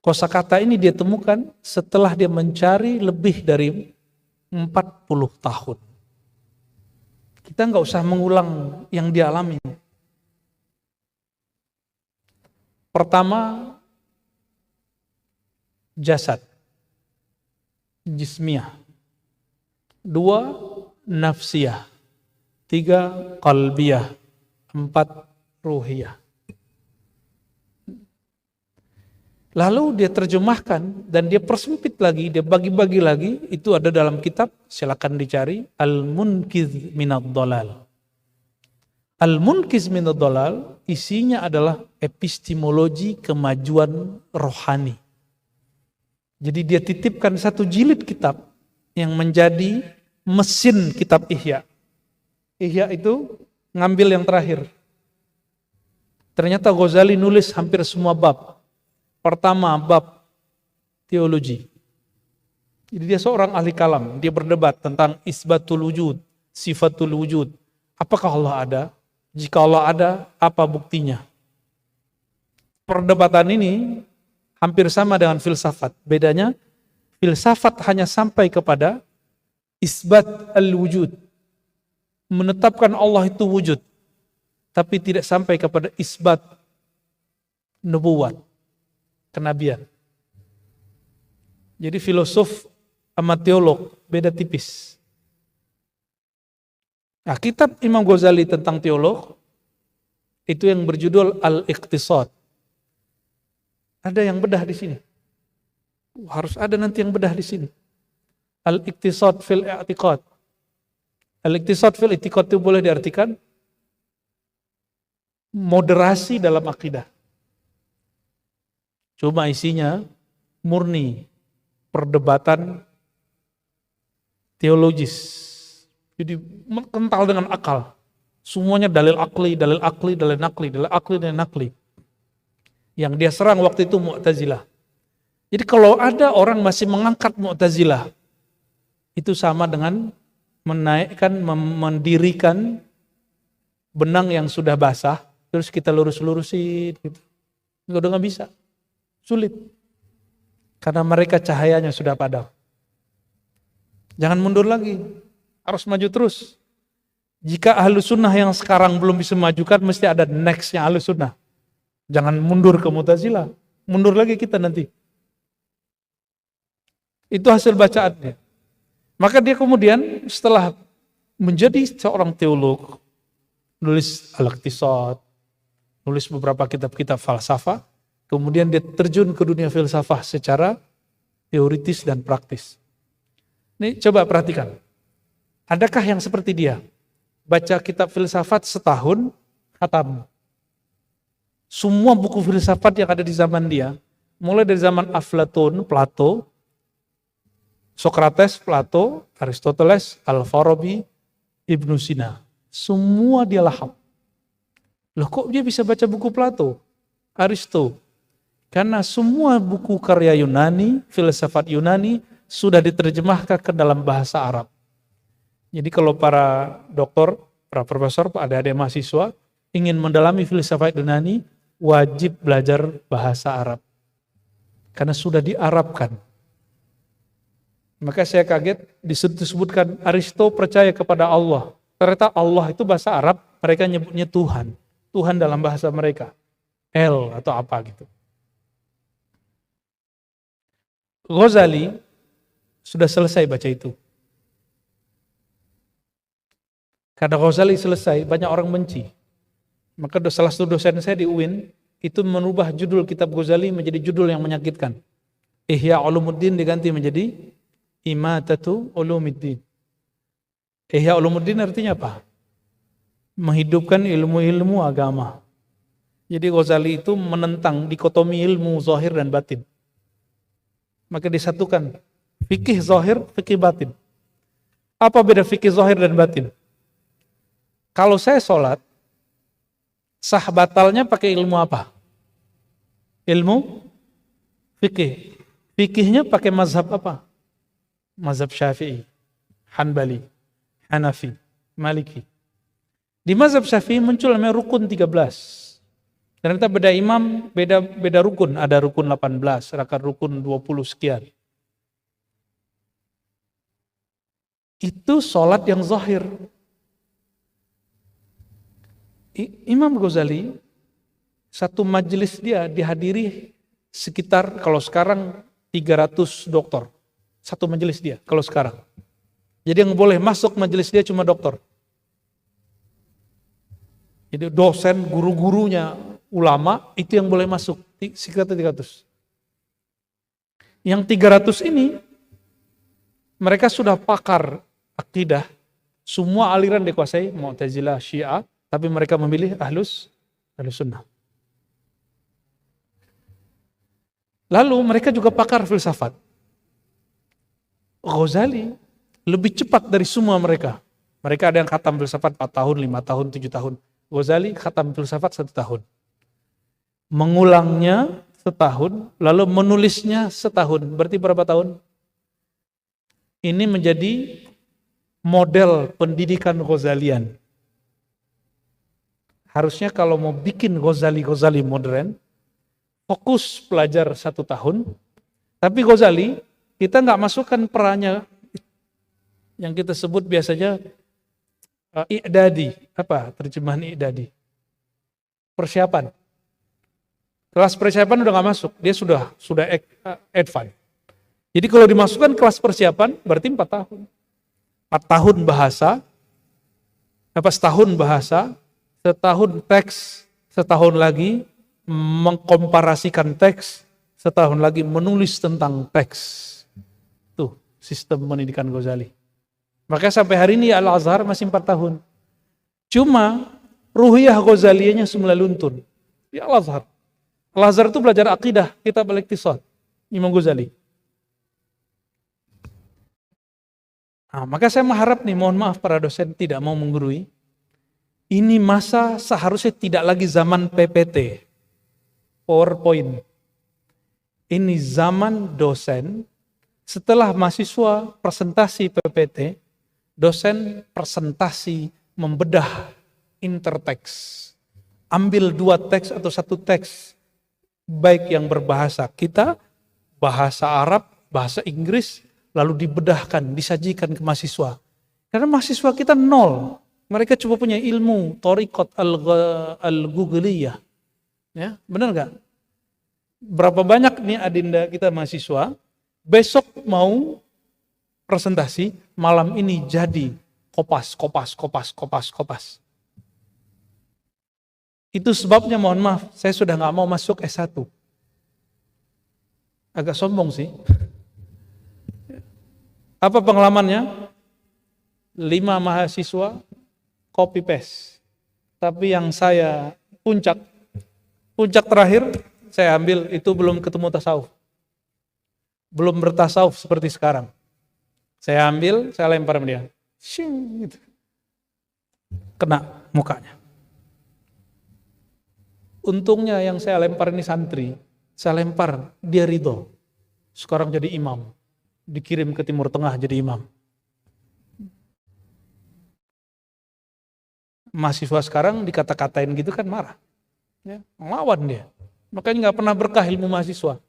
[SPEAKER 1] Kosakata ini dia temukan setelah dia mencari lebih dari 40 tahun. Kita nggak usah mengulang yang dia alami. Pertama, jasad, jismiyah. 2, nafsiyah. 3, qalbiyah. 4, ruhiyah. Lalu dia terjemahkan dan dia persempit lagi, dia bagi-bagi lagi. Itu ada dalam kitab, silakan dicari, Al-Munkiz Minad Dhalal. Al-Munkiz Minad Dhalal isinya adalah epistemologi kemajuan rohani. Jadi dia titipkan 1 jilid kitab yang menjadi mesin kitab Ihya. Ihya itu ngambil yang terakhir. Ternyata Ghazali nulis hampir semua bab. Pertama, bab teologi. Jadi dia seorang ahli kalam, dia berdebat tentang isbatul wujud, sifatul wujud. Apakah Allah ada? Jika Allah ada, apa buktinya? Perdebatan ini hampir sama dengan filsafat. Bedanya, filsafat hanya sampai kepada isbat al-wujud. Menetapkan Allah itu wujud. Tapi tidak sampai kepada isbat nubuwat, kenabian. Jadi filosof sama teolog beda tipis. Nah, kitab Imam Ghazali tentang teolog itu yang berjudul Al-Iqtisad. Ada yang bedah di sini. Harus ada nanti yang bedah di sini. Al-Iqtisad fil i'tiqad. Al-Iqtisad fil i'tiqad itu boleh diartikan moderasi dalam akidah. Cuma isinya murni perdebatan teologis. Jadi kental dengan akal. Semuanya dalil akli, dalil akli, dalil nakli, dalil akli, dalil nakli. Yang dia serang waktu itu Mu'tazilah. Jadi kalau ada orang masih mengangkat Mu'tazilah, itu sama dengan menaikkan, mendirikan benang yang sudah basah, terus kita lurus-lurusin gitu. Udah nggak bisa. Sulit. Karena mereka cahayanya sudah padam. Jangan mundur lagi. Harus maju terus. Jika ahlu sunnah yang sekarang belum bisa memajukan, mesti ada nextnya ahlu sunnah. Jangan mundur ke Mu'tazilah. Mundur lagi kita nanti. Itu hasil bacaannya. Maka dia kemudian setelah menjadi seorang teolog, nulis Al-Iqtisad, nulis beberapa kitab-kitab falsafah, kemudian dia terjun ke dunia filsafah secara teoritis dan praktis. Ini coba perhatikan. Adakah yang seperti dia? Baca kitab filsafat setahun, khatam. Semua buku filsafat yang ada di zaman dia, mulai dari zaman Aflatun, Plato, Sokrates, Plato, Aristoteles, Al-Farabi, Ibnu Sina. Semua dia lahap. Loh kok dia bisa baca buku Plato, Aristo? Karena semua buku karya Yunani, filsafat Yunani, sudah diterjemahkan ke dalam bahasa Arab. Jadi kalau para doktor, para profesor, adik-adik mahasiswa, ingin mendalami filsafat Yunani, wajib belajar bahasa Arab. Karena sudah diarabkan. Maka saya kaget disebutkan Aristo percaya kepada Allah. Ternyata Allah itu bahasa Arab, mereka nyebutnya Tuhan. Tuhan dalam bahasa mereka. El atau apa gitu. Ghazali sudah selesai baca itu. Karena Ghazali selesai, banyak orang benci. Maka salah satu dosen saya di UIN itu merubah judul kitab Ghazali menjadi judul yang menyakitkan. Ihya Ulumuddin diganti menjadi Imatatu Ulumuddin. Ihya Ulumuddin artinya apa? Menghidupkan ilmu-ilmu agama. Jadi Ghazali itu menentang dikotomi ilmu zahir dan batin. Maka disatukan fikih zahir, fikih batin. Apa beda fikih zahir dan batin? Kalau saya sholat, sah batalnya pakai ilmu apa? Ilmu fikih. Fikihnya pakai mazhab apa? Mazhab Syafi'i, Hanbali, Hanafi, Maliki. Di mazhab Syafi'i muncul namanya rukun 13. Ternyata beda imam, beda rukun. Ada rukun 18, rakaat rukun 20 sekian. Itu sholat yang zahir. Imam Ghazali, satu majelis dia dihadiri sekitar, kalau sekarang 300 dokter. Satu majelis dia, kalau sekarang. Jadi yang boleh masuk majelis dia cuma dokter. Jadi dosen, guru-gurunya, ulama, itu yang boleh masuk, sekitar 300. Yang 300 ini, mereka sudah pakar akidah, semua aliran dikuasai, Mu'tazilah, Syiah, tapi mereka memilih Ahlus Sunnah. Lalu mereka juga pakar filsafat. Ghazali lebih cepat dari semua mereka. Mereka ada yang khatam filsafat 4 tahun, 5 tahun, 7 tahun. Ghazali khatam filsafat 1 tahun. Mengulangnya setahun, lalu menulisnya setahun. Berarti berapa tahun? Ini menjadi model pendidikan Ghazalian. Harusnya kalau mau bikin Ghazali modern, fokus belajar 1 tahun. Tapi Ghazali, kita nggak masukkan perannya yang kita sebut biasanya i'dadi. Apa terjemahan i'dadi? Persiapan. Kelas persiapan udah nggak masuk, dia sudah advance. Jadi kalau dimasukkan kelas persiapan berarti 4 tahun. 4 tahun bahasa, setahun bahasa, setahun teks, setahun lagi mengkomparasikan teks, setahun lagi menulis tentang teks. Tuh sistem pendidikan Ghazali. Makanya sampai hari ini Al-Azhar masih 4 tahun. Cuma ruhiyah Ghazaliyahnya semula luntur. Di Al-Azhar. Al-Azhar itu belajar akidah, kitab al-Iqtisad, Imam Ghazali. Nah, maka saya mengharap nih, mohon maaf para dosen tidak mau menggurui. Ini masa seharusnya tidak lagi zaman PPT, PowerPoint. Ini zaman dosen, setelah mahasiswa presentasi PPT, dosen presentasi membedah interteks. Ambil 2 teks atau 1 teks, baik yang berbahasa kita, bahasa Arab, bahasa Inggris, lalu dibedahkan, disajikan ke mahasiswa. Karena mahasiswa kita 0. Mereka cuma punya ilmu thariqat al-Gughliyah. Ya, benar nggak? Berapa banyak nih adinda kita mahasiswa, besok mau presentasi, malam ini jadi kopas. Itu sebabnya mohon maaf, saya sudah nggak mau masuk S1. Agak sombong sih. Apa pengalamannya? 5 mahasiswa copy paste. Tapi yang saya puncak terakhir saya ambil itu belum ketemu tasawuf. Belum bertasawuf seperti sekarang. Saya ambil, saya lempar sama dia. Shing, gitu. Kena mukanya. Untungnya yang saya lempar ini santri. Saya lempar, dia ridho. Sekarang jadi imam. Dikirim ke Timur Tengah jadi imam. Mahasiswa sekarang dikata-katain gitu kan marah. Ya, ngelawan dia. Makanya nggak pernah berkah ilmu mahasiswa.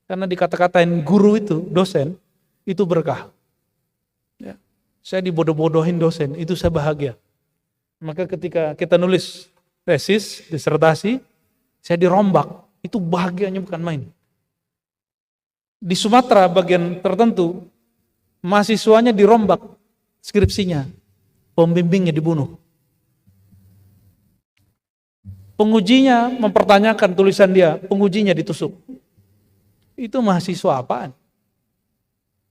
[SPEAKER 1] Karena dikata-katain guru itu, dosen, itu berkah. Ya, saya dibodoh-bodohin dosen, itu saya bahagia. Maka ketika kita nulis tesis, disertasi, saya dirombak, itu bahagianya bukan main. Di Sumatera bagian tertentu, mahasiswanya dirombak skripsinya, pembimbingnya dibunuh. Pengujinya mempertanyakan tulisan dia, pengujinya ditusuk. Itu mahasiswa apaan?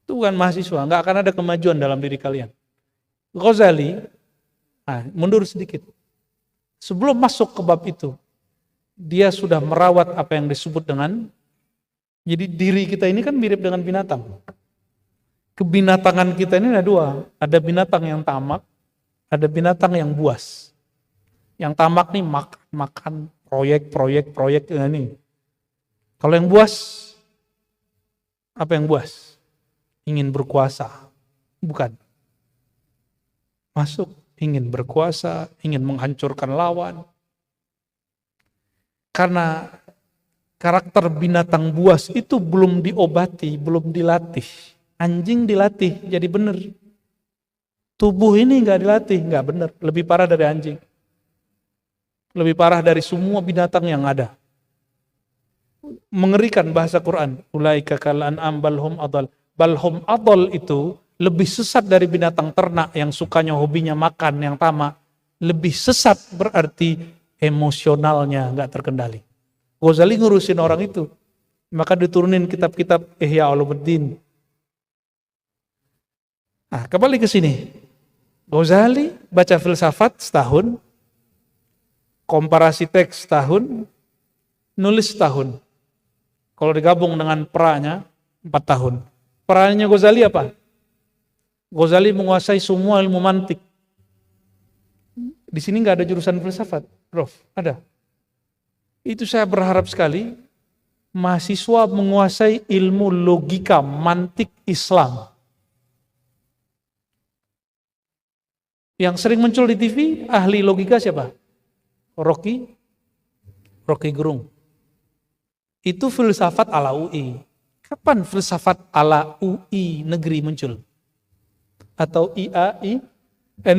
[SPEAKER 1] Itu bukan mahasiswa, nggak akan ada kemajuan dalam diri kalian. Ghazali, mundur sedikit. Sebelum masuk ke bab itu, dia sudah merawat apa yang disebut dengan, jadi diri kita ini kan mirip dengan binatang. Kebinatangan kita ini ada dua, ada binatang yang tamak, ada binatang yang buas. Yang tamak nih makan proyek ini. Kalau yang buas, apa yang buas? Ingin berkuasa, bukan. Masuk, ingin berkuasa, ingin menghancurkan lawan. Karena karakter binatang buas itu belum diobati, belum dilatih. Anjing dilatih jadi benar. Tubuh ini nggak dilatih, nggak benar. Lebih parah dari anjing. Lebih parah dari semua binatang yang ada. Mengerikan bahasa Quran. Ulaika kal an'am balhum adal. Balhum adal itu lebih sesat dari binatang ternak yang sukanya hobinya makan, yang tamak. Lebih sesat berarti emosionalnya nggak terkendali. Ghazali ngurusin orang itu. Maka diturunin kitab-kitab Ihya Ulumuddin. Nah, kembali ke sini. Ghazali baca filsafat setahun, komparasi teks setahun, nulis setahun. Kalau digabung dengan peranya 4 tahun. Perannya Ghazali apa? Ghazali menguasai semua ilmu mantik. Di sini nggak ada jurusan filsafat, Prof. Ada. Itu saya berharap sekali mahasiswa menguasai ilmu logika mantik Islam. Yang sering muncul di TV, ahli logika siapa? Rocky Gerung. Itu filsafat ala UI. Kapan filsafat ala UI negeri muncul? Atau IAIN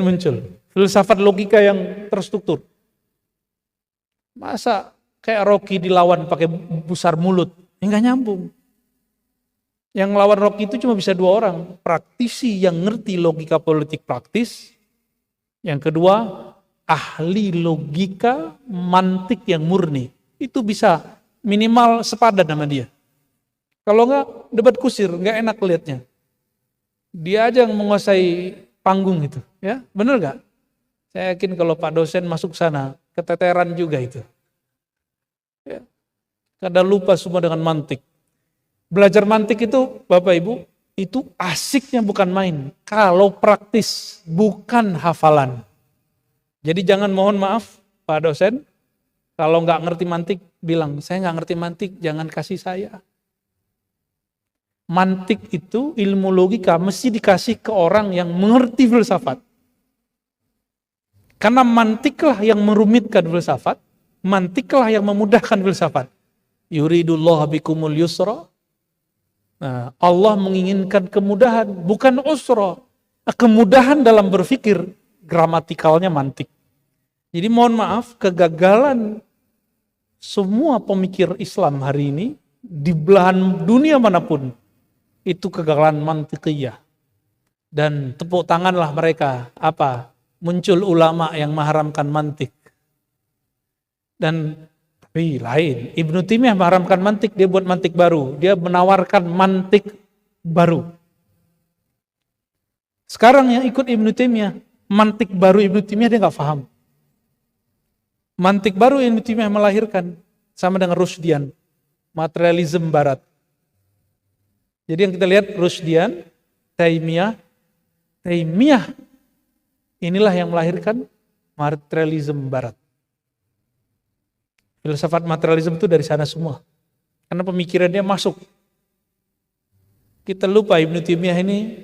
[SPEAKER 1] muncul? Filsafat logika yang terstruktur. Masa kayak Rocky dilawan pakai besar mulut? Enggak nyambung. Yang lawan Rocky itu cuma bisa 2 orang. Praktisi yang ngerti logika politik praktis. Yang kedua, ahli logika mantik yang murni. Itu bisa minimal sepadan sama dia. Kalau enggak, debat kusir, enggak enak lihatnya. Dia aja yang menguasai panggung itu. Ya, bener enggak? Saya yakin kalau Pak dosen masuk sana, keteteran juga itu. Ya. Kadang lupa semua dengan mantik. Belajar mantik itu, Bapak Ibu, itu asiknya bukan main. Kalau praktis, bukan hafalan. Jadi jangan, mohon maaf Pak dosen, kalau nggak ngerti mantik, bilang, saya nggak ngerti mantik, jangan kasih saya. Mantik itu, ilmu logika, mesti dikasih ke orang yang mengerti filsafat. Karena mantiklah yang merumitkan filsafat, mantiklah yang memudahkan filsafat. Yuridullah bikumul yusra. Nah, Allah menginginkan kemudahan, bukan usra. Kemudahan dalam berpikir, gramatikalnya mantik. Jadi mohon maaf, kegagalan semua pemikir Islam hari ini, di belahan dunia manapun, itu kegagalan mantikiyah. Dan tepuk tanganlah mereka, apa? Muncul ulama yang mengharamkan mantik. Dan tapi lain, Ibnu Taimiyah mengharamkan mantik, dia buat mantik baru. Dia menawarkan mantik baru. Sekarang yang ikut Ibnu Taimiyah, mantik baru Ibnu Taimiyah dia nggak paham. Mantik baru Ibnu Taimiyah melahirkan sama dengan Rusdian, materialisme barat. Jadi yang kita lihat Rusdian, Taimiyah inilah yang melahirkan materialisme barat. Filsafat materialisme itu dari sana semua. Karena pemikirannya masuk. Kita lupa Ibnu Taimiyah ini,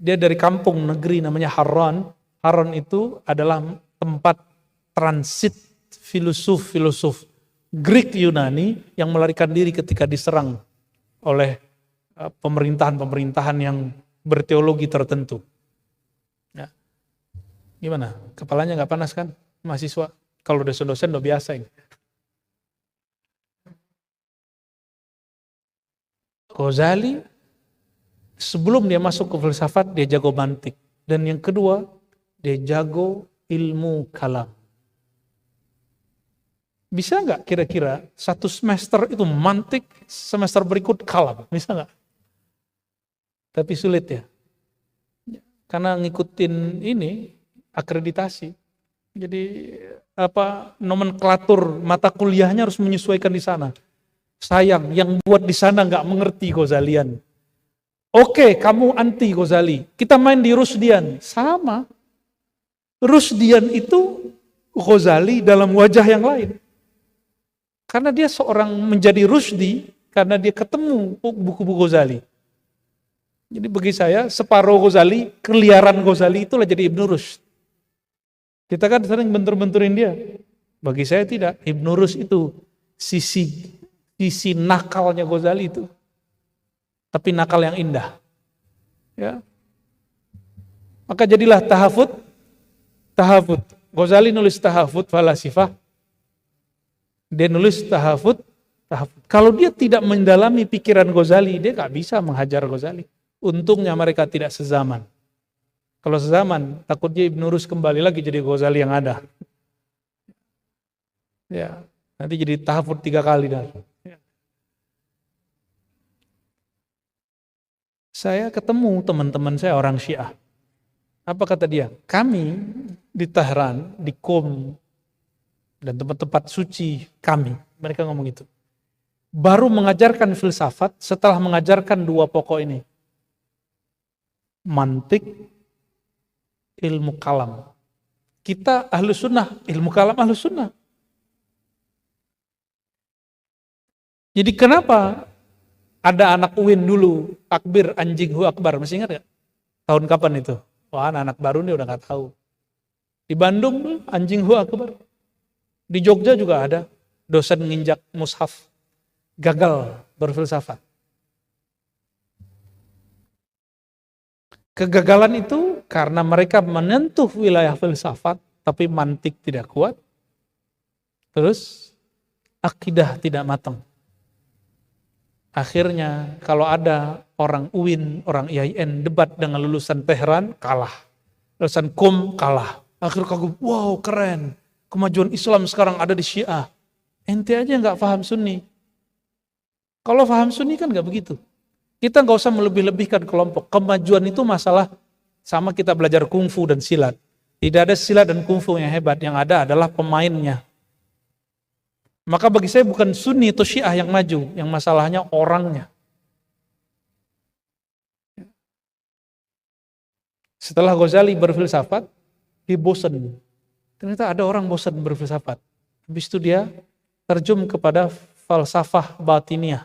[SPEAKER 1] dia dari kampung negeri namanya Harran. Harran itu adalah tempat transit filosof Greek Yunani yang melarikan diri ketika diserang oleh pemerintahan-pemerintahan yang berteologi tertentu. Ya. Gimana? Kepalanya nggak panas kan? Mahasiswa. Kalau dosen-dosen udah biasa ini. Ghazali sebelum dia masuk ke filsafat dia jago mantik, dan yang kedua dia jago ilmu kalam. Bisa nggak kira-kira satu semester itu mantik, semester berikut kalah? Bisa nggak? Tapi sulit ya. Karena ngikutin ini akreditasi. Jadi nomenklatur mata kuliahnya harus menyesuaikan di sana. Sayang, yang buat di sana nggak mengerti Ghazalian. Oke, kamu anti Ghazali. Kita main di Rusdian. Sama. Rusdian itu Ghazali dalam wajah yang lain. Karena dia seorang menjadi Rusdi karena dia ketemu buku-buku Ghazali. Jadi bagi saya, separuh Ghazali, keliaran Ghazali itulah jadi Ibnu Rushd. Kita kan sering bentur-benturin dia. Bagi saya tidak. Ibnu Rushd itu sisi nakalnya Ghazali itu. Tapi nakal yang indah. Ya. Maka jadilah tahafut. Ghazali nulis tahafut falasifah. Dia nulis tahafut. Kalau dia tidak mendalami pikiran Ghazali, dia gak bisa menghajar Ghazali. Untungnya mereka tidak sezaman. Kalau sezaman, takutnya Ibnu Rushd kembali lagi jadi Ghazali yang ada. Ya, nanti jadi tahafut 3 kali dah. Ya. Saya ketemu teman-teman saya orang Syiah. Apa kata dia? Kami di Tehran, di Qom, dan tempat-tempat suci kami, mereka ngomong itu. Baru mengajarkan filsafat setelah mengajarkan 2 pokok ini. Mantik, ilmu kalam. Kita ahlu sunnah, ilmu kalam ahlu sunnah. Jadi kenapa ada anak UIN dulu, takbir anjing hu akbar, masih ingat gak? Tahun kapan itu? Wah, anak baru nih udah gak tahu. Di Bandung anjing hu akbar. Di Jogja juga ada dosen nginjak mushaf, gagal berfilsafat. Kegagalan itu karena mereka menyentuh wilayah filsafat, tapi mantik tidak kuat. Terus akidah tidak matang. Akhirnya kalau ada orang UIN, orang IAIN debat dengan lulusan Tehran, kalah. Lulusan Qom, kalah. Akhirnya kagum, wow keren. Kemajuan Islam sekarang ada di Syiah. Ente aja nggak paham Sunni. Kalau paham Sunni kan nggak begitu. Kita nggak usah melebih-lebihkan kelompok. Kemajuan itu masalah sama kita belajar kungfu dan silat. Tidak ada silat dan kungfu yang hebat. Yang ada adalah pemainnya. Maka bagi saya bukan Sunni atau Syiah yang maju. Yang masalahnya orangnya. Setelah Ghazali berfilsafat, dia bosan. Ternyata ada orang bosan berfilsafat. Habis itu dia terjun kepada falsafah batiniah.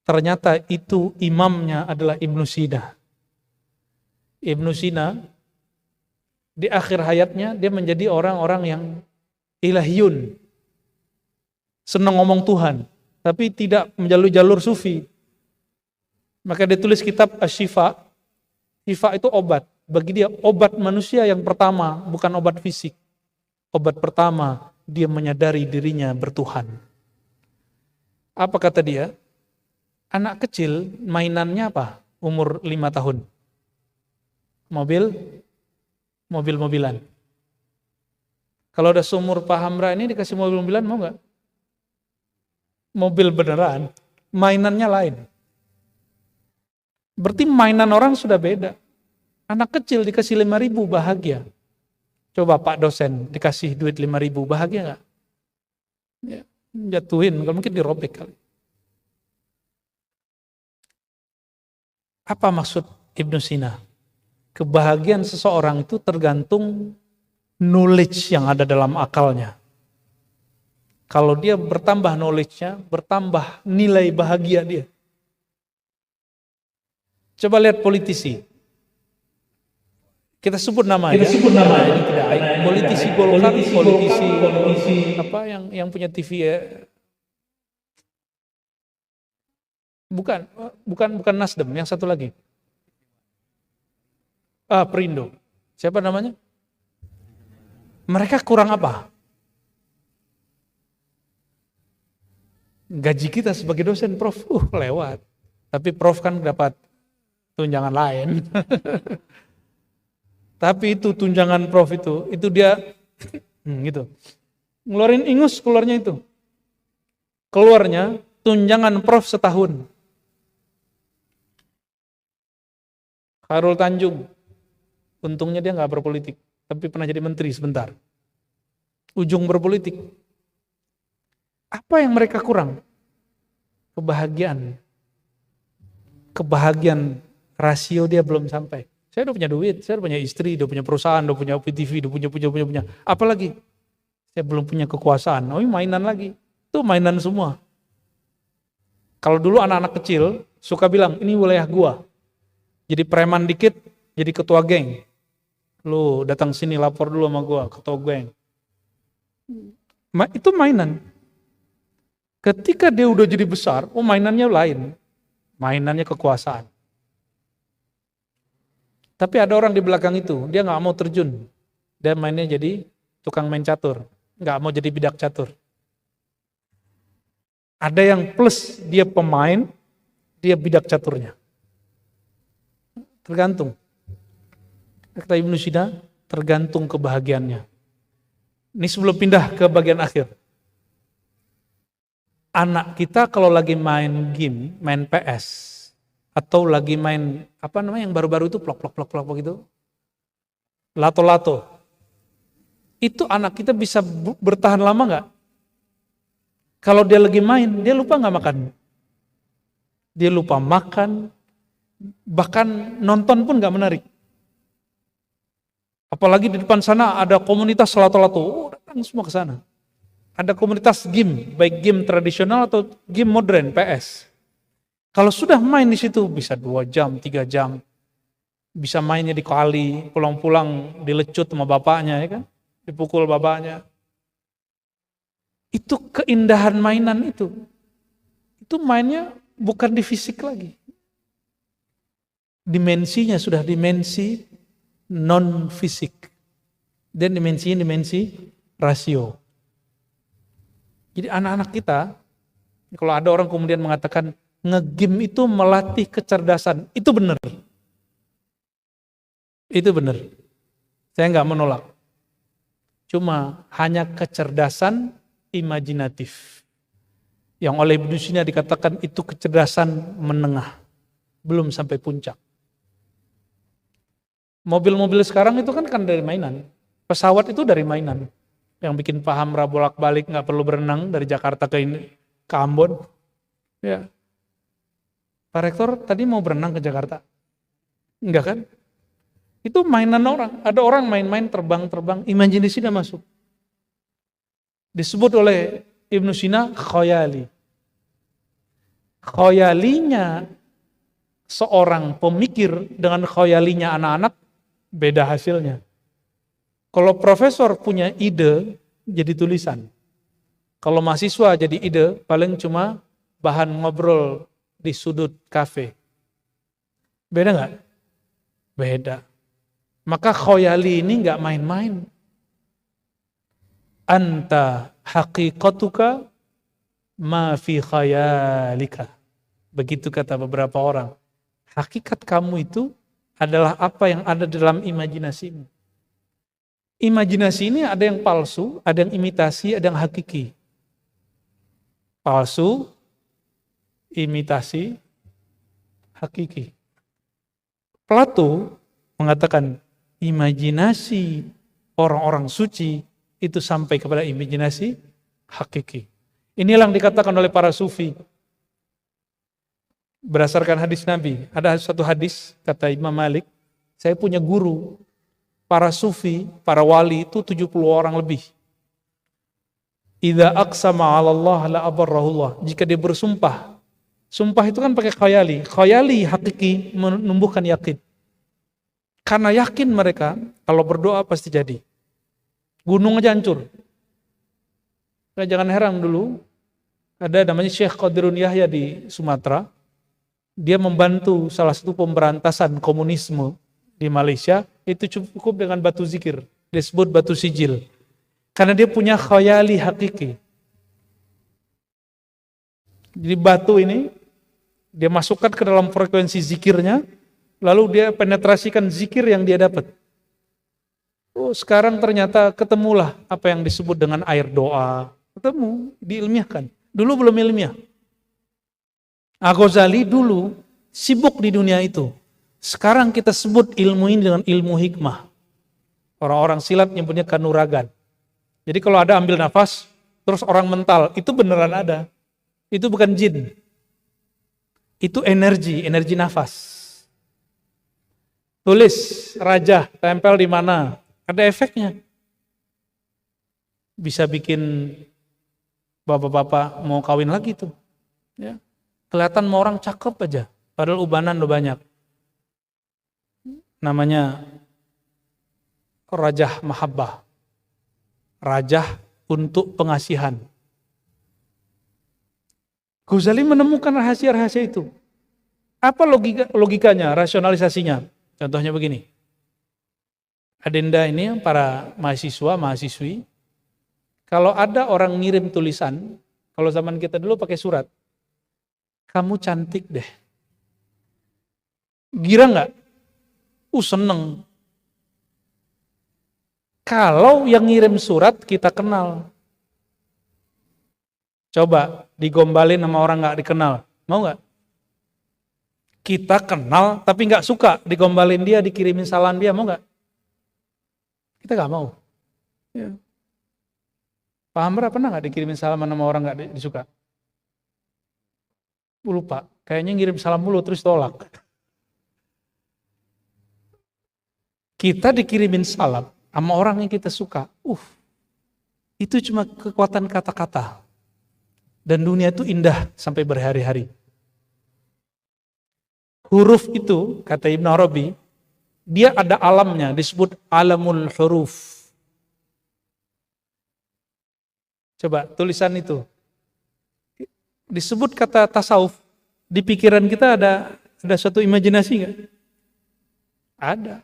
[SPEAKER 1] Ternyata itu imamnya adalah Ibnu Sina. Ibnu Sina di akhir hayatnya dia menjadi orang-orang yang ilahiyun. Senang ngomong Tuhan, tapi tidak menjalur jalur sufi. Maka dia tulis kitab Asy-Syifa. Syifa itu obat. Bagi dia obat manusia yang pertama, bukan obat fisik. Obat pertama, dia menyadari dirinya bertuhan. Apa kata dia? Anak kecil mainannya apa? Umur 5 tahun. Mobil-mobilan. Kalau udah seumur Pak Hamra ini dikasih mobil-mobilan mau nggak? Mobil beneran, mainannya lain. Berarti mainan orang sudah beda. Anak kecil dikasih 5.000 bahagia. Coba Pak dosen dikasih duit 5.000 bahagia nggak? Ya, jatuhin, kalau mungkin dirobek kali. Apa maksud Ibnu Sina? Kebahagiaan seseorang itu tergantung knowledge yang ada dalam akalnya. Kalau dia bertambah knowledge-nya, bertambah nilai bahagia dia. Coba lihat politisi. Kita sebut nama ya. Ini tidak baik. Politisi Golkar, politisi apa yang punya TV ya. Bukan Nasdem, yang satu lagi. Perindo. Siapa namanya? Mereka kurang apa? Gaji kita sebagai dosen, Prof, lewat. Tapi Prof kan dapat tunjangan lain. Tapi itu tunjangan Prof itu dia gitu. Ngeluarin ingus keluarnya itu. Keluarnya tunjangan prof setahun. Khairul Tanjung, untungnya dia nggak berpolitik, tapi pernah jadi menteri sebentar. Ujung berpolitik. Apa yang mereka kurang? Kebahagiaan. Kebahagiaan rasio dia belum sampai. Saya udah punya duit, saya udah punya istri, udah punya perusahaan, udah punya PTV, udah punya. Apalagi? Saya belum punya kekuasaan. Oh, mainan lagi. Itu mainan semua. Kalau dulu anak-anak kecil suka bilang, ini wilayah gua. Jadi preman dikit, jadi ketua geng. Lu datang sini lapor dulu sama gua, ketua geng. Itu mainan. Ketika dia udah jadi besar, oh mainannya lain. Mainannya kekuasaan. Tapi ada orang di belakang itu, dia gak mau terjun. Dia mainnya jadi tukang main catur. Gak mau jadi bidak catur. Ada yang plus dia pemain, dia bidak caturnya. Tergantung. Kata Ibnu Sina, tergantung kebahagiaannya. Ini sebelum pindah ke bagian akhir. Anak kita kalau lagi main game, main PS, atau lagi main, apa namanya yang baru-baru itu, plok gitu. Lato-lato. Itu anak kita bisa bertahan lama nggak? Kalau dia lagi main, dia lupa nggak makan? Dia lupa makan, bahkan nonton pun nggak menarik. Apalagi di depan sana ada komunitas lato-lato, datang semua ke sana. Ada komunitas game, baik game tradisional atau game modern, PS. Kalau sudah main di situ bisa 2 jam, 3 jam. Bisa mainnya di kali, pulang-pulang dilecut sama bapaknya, ya kan? Dipukul bapaknya. Itu keindahan mainan itu. Itu mainnya bukan di fisik lagi. Dimensinya sudah dimensi non-fisik. Dan dimensinya dimensi rasio. Jadi anak-anak kita, kalau ada orang kemudian mengatakan nge-game itu melatih kecerdasan, itu benar. Itu benar. Saya nggak menolak. Cuma hanya kecerdasan imajinatif. Yang oleh Ibnu Sina dikatakan itu kecerdasan menengah. Belum sampai puncak. Mobil-mobil sekarang itu kan dari mainan. Pesawat itu dari mainan. Yang bikin paham bolak-balik nggak perlu berenang dari Jakarta ke Ambon. Ya. Pak Rektor tadi mau berenang ke Jakarta? Enggak kan? Itu mainan orang. Ada orang main-main terbang-terbang, imajinasi sudah masuk. Disebut oleh Ibnu Sina khayali. Khayalinya seorang pemikir dengan khayalinya anak-anak beda hasilnya. Kalau profesor punya ide jadi tulisan. Kalau mahasiswa jadi ide paling cuma bahan ngobrol di sudut kafe. Beda nggak? Beda. Maka khayali ini nggak main-main. Anta haqiqatuka ma fi khayalika. Begitu kata beberapa orang. Hakikat kamu itu adalah apa yang ada dalam imajinasimu. Imajinasi ini ada yang palsu, ada yang imitasi, ada yang hakiki. Palsu, imitasi, hakiki. Plato mengatakan imajinasi orang-orang suci itu sampai kepada imajinasi hakiki. Inilah yang dikatakan oleh para sufi. Berdasarkan hadis Nabi, ada satu hadis kata Imam Malik, saya punya guru, para sufi, para wali itu 70 orang lebih. Idza aqsama 'ala Allah la abarrahullah. Jika dia bersumpah, sumpah itu kan pakai khayali. Khayali hakiki menumbuhkan yakin. Karena yakin mereka kalau berdoa pasti jadi. Gunung aja hancur. Nah, jangan heran dulu, ada namanya Syekh Qadirun Yahya di Sumatera. Dia membantu salah satu pemberantasan komunisme di Malaysia, itu cukup dengan batu zikir, disebut batu sijil. Karena dia punya khayali hakiki. Jadi batu ini, dia masukkan ke dalam frekuensi zikirnya, lalu dia penetrasikan zikir yang dia dapat. Oh, sekarang ternyata ketemulah apa yang disebut dengan air doa. Ketemu, diilmiahkan. Dulu belum ilmiah. Al-Ghazali dulu sibuk di dunia itu. Sekarang kita sebut ilmu ini dengan ilmu hikmah. Orang-orang silat nyebutnya kanuragan. Jadi kalau ada ambil nafas, terus orang mental, itu beneran ada. Itu bukan jin. Itu energi nafas. Tulis, raja, tempel di mana? Ada efeknya. Bisa bikin bapak-bapak mau kawin lagi tuh. Ya. Kelihatan mau orang cakep aja, padahal ubanan lo banyak. Namanya Rajah Mahabbah. Rajah untuk pengasihan. Ghazali menemukan rahasia-rahasia itu. Apa logikanya, rasionalisasinya? Contohnya begini. Adenda ini para mahasiswa, mahasiswi, kalau ada orang ngirim tulisan, kalau zaman kita dulu pakai surat, kamu cantik deh. Gira nggak? Seneng. Kalau yang ngirim surat kita kenal. Coba digombalin sama orang nggak dikenal. Mau nggak? Kita kenal tapi nggak suka digombalin dia, dikirimin salam dia, mau nggak? Kita nggak mau. Ya. Pak Hamra pernah nggak dikirimin salam sama orang nggak disuka? Lupa. Kayaknya ngirim salam mulu terus tolak. Kita dikirimin salam sama orang yang kita suka. Itu cuma kekuatan kata-kata. Dan dunia itu indah sampai berhari-hari. Huruf itu, kata Ibn Arabi, dia ada alamnya, disebut alamul huruf. Coba tulisan itu. Disebut kata tasawuf, di pikiran kita ada suatu imajinasi nggak? Ada.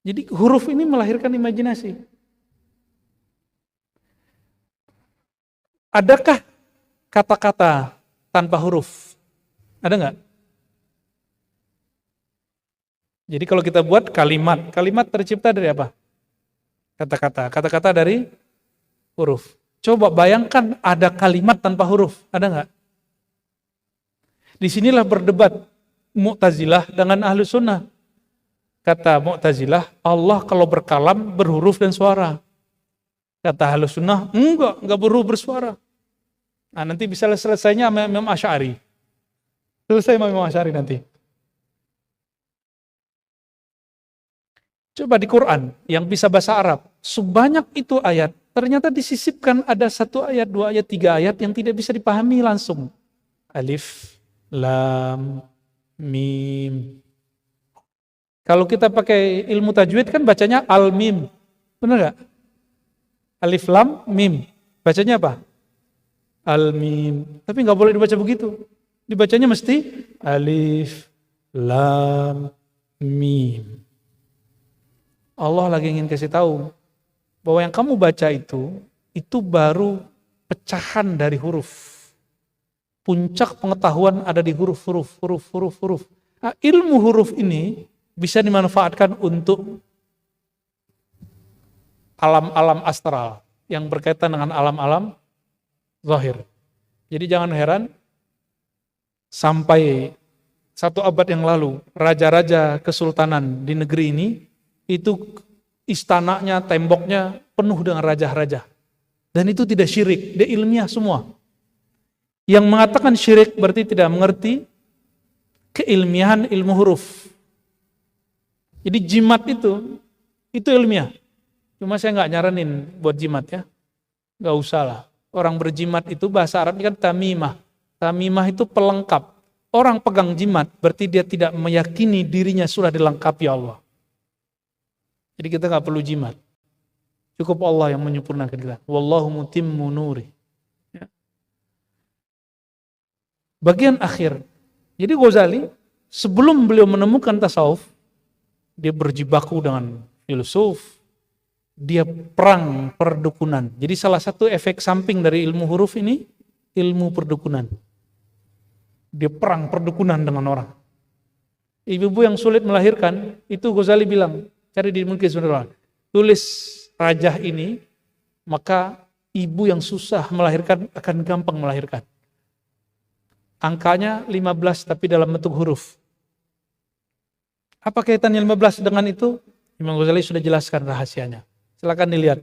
[SPEAKER 1] Jadi huruf ini melahirkan imajinasi. Adakah kata-kata tanpa huruf? Ada nggak? Jadi kalau kita buat kalimat tercipta dari apa? Kata-kata dari huruf. Coba bayangkan ada kalimat tanpa huruf, ada nggak? Disinilah berdebat Mu'tazilah dengan Ahlus Sunnah. Kata Mu'tazilah, Allah kalau berkalam berhuruf dan suara. Kata Ahlus Sunnah, enggak berhuruf bersuara. Nah, nanti bisa selesainya sama Imam Asy'ari. Selesai sama Imam Asy'ari nanti. Coba di Quran yang bisa bahasa Arab, sebanyak itu ayat, ternyata disisipkan ada 1 ayat, 2 ayat, 3 ayat yang tidak bisa dipahami langsung. Alif, Lam, Mim. Kalau kita pakai ilmu tajwid kan bacanya Al-Mim. Benar gak? Alif, Lam, Mim. Bacanya apa? Al-Mim. Tapi gak boleh dibaca begitu. Dibacanya mesti Alif, Lam, Mim. Allah lagi ingin kasih tahu bahwa yang kamu baca itu baru pecahan dari huruf. Puncak pengetahuan ada di huruf. Nah, ilmu huruf ini bisa dimanfaatkan untuk alam-alam astral yang berkaitan dengan alam-alam zahir. Jadi jangan heran sampai 1 abad yang lalu raja-raja kesultanan di negeri ini itu istananya, temboknya penuh dengan raja-raja. Dan itu tidak syirik, dia ilmiah semua. Yang mengatakan syirik berarti tidak mengerti keilmiahan ilmu huruf. Jadi jimat itu ilmiah. Cuma saya nggak nyaranin buat jimat ya. Nggak usah lah. Orang berjimat itu bahasa Arabnya kan tamimah. Tamimah itu pelengkap. Orang pegang jimat berarti dia tidak meyakini dirinya sudah dilengkapi Allah. Jadi kita nggak perlu jimat. Cukup Allah yang menyempurnakan kita. Wallahu mutimmu nuri. Ya. Bagian akhir. Jadi Ghazali sebelum beliau menemukan tasawuf, dia berjibaku dengan filsuf, dia perang perdukunan. Jadi salah satu efek samping dari ilmu huruf ini, ilmu perdukunan. Dia perang perdukunan dengan orang. Ibu-ibu yang sulit melahirkan, itu Ghazali bilang, Cari di mungkin sebenarnya. Tulis rajah ini, maka ibu yang susah melahirkan akan gampang melahirkan. Angkanya 15 tapi dalam bentuk huruf. Apa kaitannya 15 dengan itu? Imam Ghazali sudah jelaskan rahasianya. Silakan dilihat.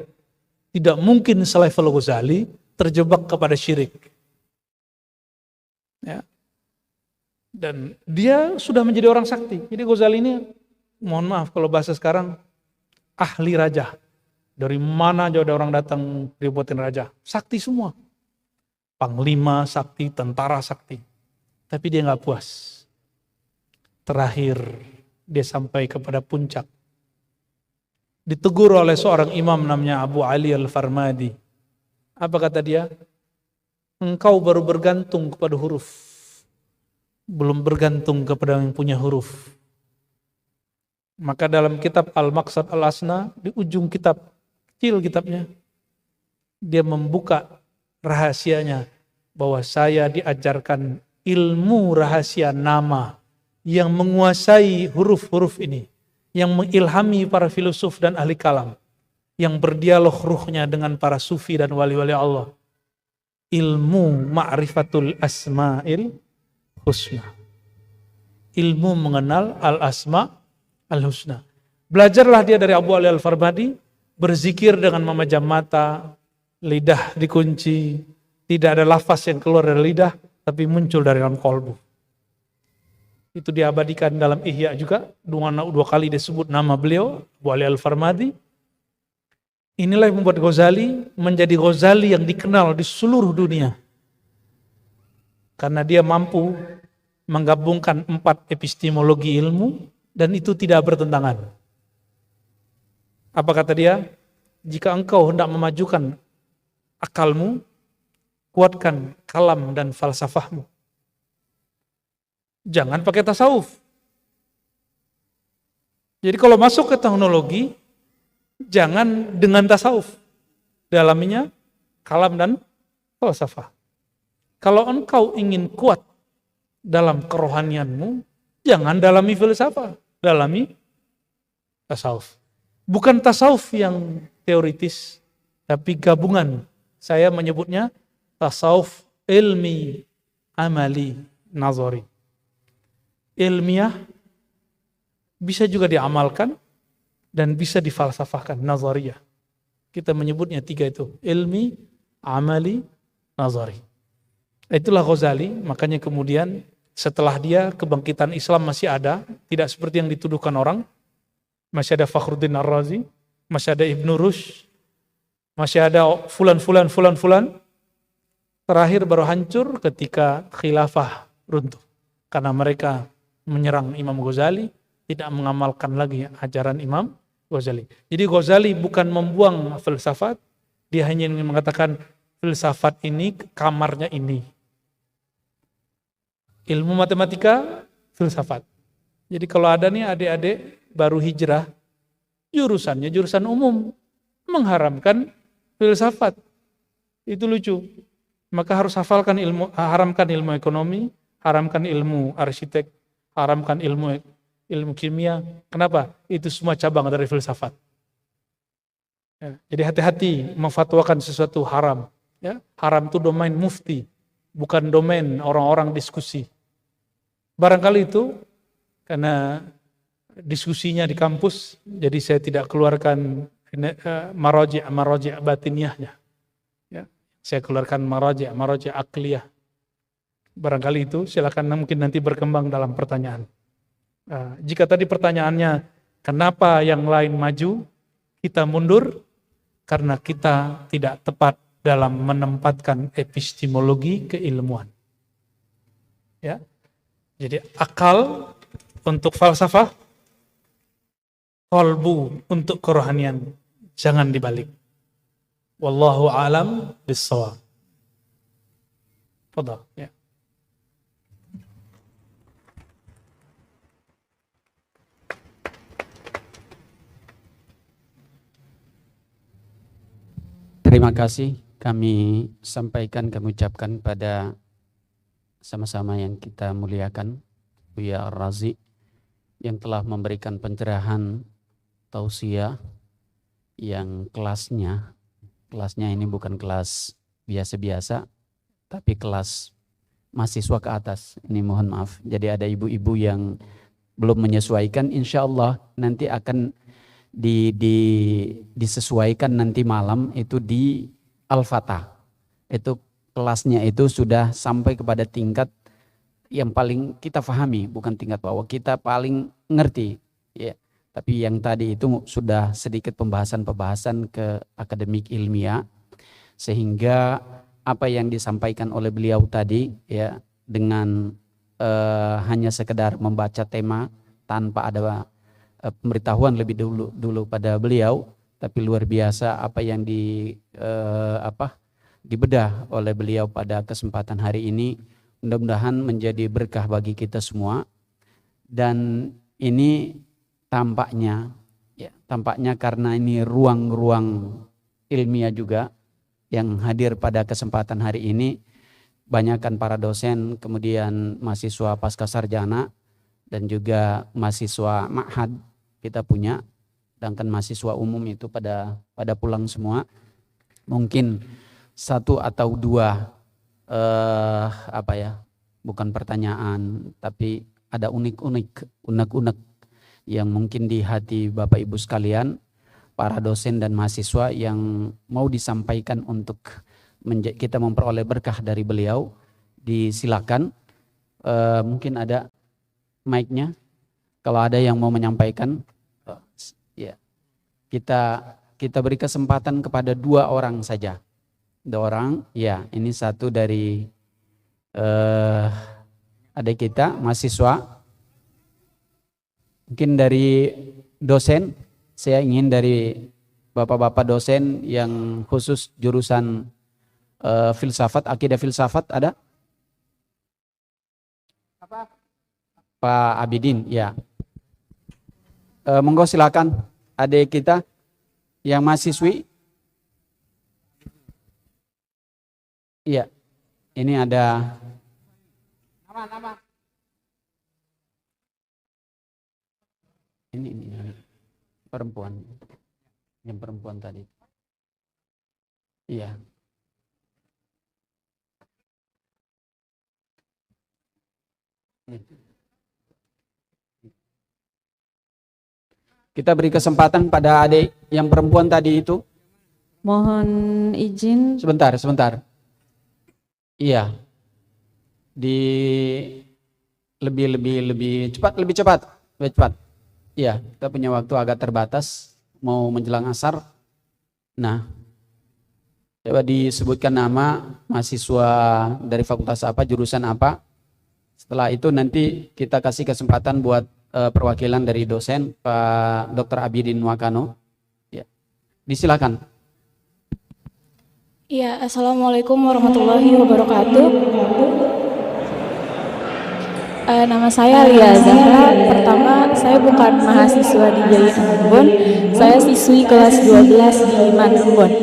[SPEAKER 1] Tidak mungkin selevel Ghazali terjebak kepada syirik. Ya. Dan dia sudah menjadi orang sakti. Jadi Ghazali ini, mohon maaf kalau bahasa sekarang, ahli raja. Dari mana aja ada orang datang dibuatin raja. Sakti semua. Panglima sakti, tentara sakti. Tapi dia nggak puas. Terakhir dia sampai kepada puncak. Ditegur oleh seorang imam namanya Abu Ali Al-Farmadi. Apa kata dia? Engkau baru bergantung kepada huruf. Belum bergantung kepada yang punya huruf. Maka dalam kitab Al-Maqsad Al-Asna, di ujung kitab, kecil kitabnya, dia membuka rahasianya bahwa saya diajarkan ilmu rahasia nama yang menguasai huruf-huruf ini, yang mengilhami para filosof dan ahli kalam, yang berdialog ruhnya dengan para sufi dan wali-wali Allah. Ilmu ma'rifatul asma'il husna. Ilmu mengenal al-asma al-husna. Belajarlah dia dari Abu Ali Al-Farmadi, berzikir dengan memejam mata, lidah dikunci, tidak ada lafaz yang keluar dari lidah, tapi muncul dari dalam kolbu. Itu diabadikan dalam Ihya juga, dua kali disebut nama beliau, Abu Ali Al-Farmadi. Inilah yang membuat Ghazali menjadi Ghazali yang dikenal di seluruh dunia. Karena dia mampu menggabungkan 4 epistemologi ilmu, dan itu tidak bertentangan. Apa kata dia? Jika engkau hendak memajukan akalmu, kuatkan kalam dan falsafahmu. Jangan pakai tasawuf. Jadi kalau masuk ke teknologi, jangan dengan tasawuf. Dalamnya kalam dan falsafah. Kalau engkau ingin kuat dalam kerohanianmu, jangan dalami filsafat, dalami tasawuf. Bukan tasawuf yang teoritis, tapi gabungan. Saya menyebutnya tasawuf ilmi, amali, nazari. Ilmiah bisa juga diamalkan dan bisa difalsafahkan, nazariyah. Kita menyebutnya 3 itu, ilmi, amali, nazari. Itulah Ghazali, makanya kemudian setelah dia kebangkitan Islam masih ada, tidak seperti yang dituduhkan orang. Masih ada Fakhruddin Ar-Razi, masih ada Ibnu Rushd, masih ada fulan. Terakhir baru hancur ketika khilafah runtuh. Karena mereka menyerang Imam Ghazali, tidak mengamalkan lagi ajaran Imam Ghazali. Jadi Ghazali bukan membuang filsafat, dia hanya ingin mengatakan filsafat ini kamarnya ini. Ilmu matematika, filsafat. Jadi kalau ada nih adik-adik baru hijrah, jurusannya jurusan umum, mengharamkan filsafat. Itu lucu. Maka harus haramkan ilmu ekonomi, haramkan ilmu arsitek, haramkan ilmu kimia. Kenapa? Itu semua cabang dari filsafat. Ya, jadi hati-hati memfatwakan sesuatu haram. Ya, haram itu domain mufti, bukan domain orang-orang diskusi. Barangkali itu karena diskusinya di kampus, jadi saya tidak keluarkan maraji' batiniahnya. Ya, saya keluarkan maraji' akliyah. Barangkali itu silakan mungkin nanti berkembang dalam pertanyaan. Jika tadi pertanyaannya kenapa yang lain maju, kita mundur karena kita tidak tepat dalam menempatkan epistemologi keilmuan. Ya. Jadi akal untuk falsafah, qalbu untuk kerohanian, jangan dibalik. Wallahu a'lam bis-shawab. Fadhal, ya.
[SPEAKER 2] Terima kasih kami sampaikan, kami ucapkan pada sama-sama yang kita muliakan Buya Ar-Razi yang telah memberikan pencerahan tausiah yang kelasnya ini bukan kelas biasa-biasa, tapi kelas mahasiswa ke atas. Ini mohon maaf. Jadi ada ibu-ibu yang belum menyesuaikan, insya Allah nanti akan disesuaikan nanti malam itu di Al-Fatah. Itu kelasnya itu sudah sampai kepada tingkat yang paling kita pahami, bukan tingkat bawah, kita paling ngerti ya. Tapi yang tadi itu sudah sedikit pembahasan ke akademik ilmiah, sehingga apa yang disampaikan oleh beliau tadi ya, dengan hanya sekedar membaca tema tanpa ada pemberitahuan lebih dulu pada beliau, tapi luar biasa apa yang dibedah oleh beliau pada kesempatan hari ini. Mudah-mudahan menjadi berkah bagi kita semua. Dan ini tampaknya karena ini ruang-ruang ilmiah juga yang hadir pada kesempatan hari ini, banyakkan para dosen, kemudian mahasiswa pasca sarjana dan juga mahasiswa ma'had kita punya, sedangkan mahasiswa umum itu pada pulang semua. Mungkin satu atau dua bukan pertanyaan, tapi ada unek-unek yang mungkin di hati Bapak Ibu sekalian, para dosen dan mahasiswa yang mau disampaikan untuk kita memperoleh berkah dari beliau. Disilakan, mungkin ada mic-nya. Kalau ada yang mau menyampaikan, ya kita beri kesempatan kepada 2 orang saja. 2 orang, ya. Ini satu dari adik kita, mahasiswa. Mungkin dari dosen, saya ingin dari bapak-bapak dosen yang khusus jurusan filsafat, akidah filsafat ada? Pak Abidin, ya. Monggo silakan adik kita yang mahasiswi. Iya, ini ada nama. Ini perempuan, yang perempuan tadi. Iya. Kita beri kesempatan pada adik yang perempuan tadi itu.
[SPEAKER 3] Mohon izin.
[SPEAKER 2] Sebentar. Iya. Lebih cepat. Iya, kita punya waktu agak terbatas, mau menjelang asar. Nah, coba disebutkan nama, mahasiswa dari fakultas apa, jurusan apa. Setelah itu nanti kita kasih kesempatan buat perwakilan dari dosen, Pak Dr. Abidin Wakano. Ya. Disilakan.
[SPEAKER 3] Ya, Assalamualaikum warahmatullahi wabarakatuh. Nama saya Lia Zahra. Pertama, saya bukan mahasiswa di Jaya Ambon, saya siswi kelas 12 di Ambon.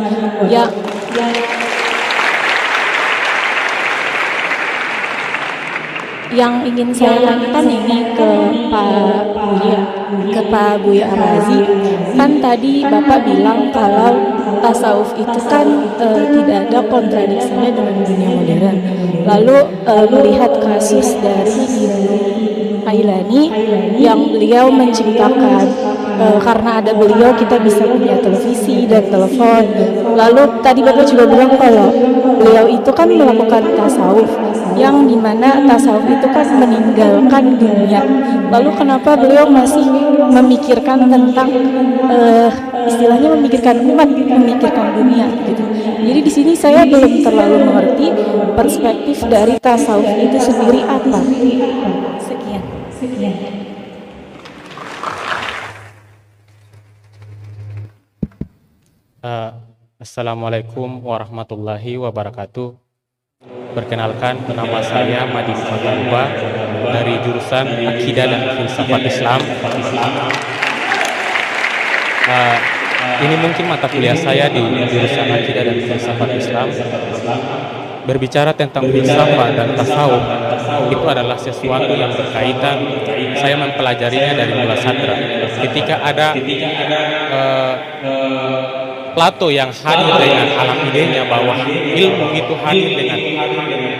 [SPEAKER 3] Yang ingin saya tanyakan ini ke Pak Buya Arazi. Kan tadi Bapak bilang kalau tasawuf itu kan tidak ada kontradiksinya dengan dunia modern. Lalu melihat kasus dari Hailani yang beliau menciptakan karena ada beliau kita bisa punya televisi dan telepon. Lalu tadi Bapak juga bilang kalau beliau itu kan melakukan tasawuf, yang dimana tasawuf itu kan meninggalkan dunia. Lalu kenapa beliau masih memikirkan tentang istilahnya memikirkan umat, memikirkan dunia gitu. Jadi di sini saya belum terlalu mengerti perspektif dari tasawuf itu sendiri apa. Sekian.
[SPEAKER 4] Assalamualaikum warahmatullahi wabarakatuh. Perkenalkan, nama saya Madi Fatalba dari jurusan Akidah dan Filsafat Islam. Ini mungkin mata kuliah saya di jurusan Akidah dan Filsafat Islam. Berbicara tentang filsafat dan tasawuf, itu adalah sesuatu yang berkaitan, saya mempelajarinya dari Mula Sadra. Ketika ada Plato yang hadir dengan alam idenya, bahwa ilmu itu hadir dengan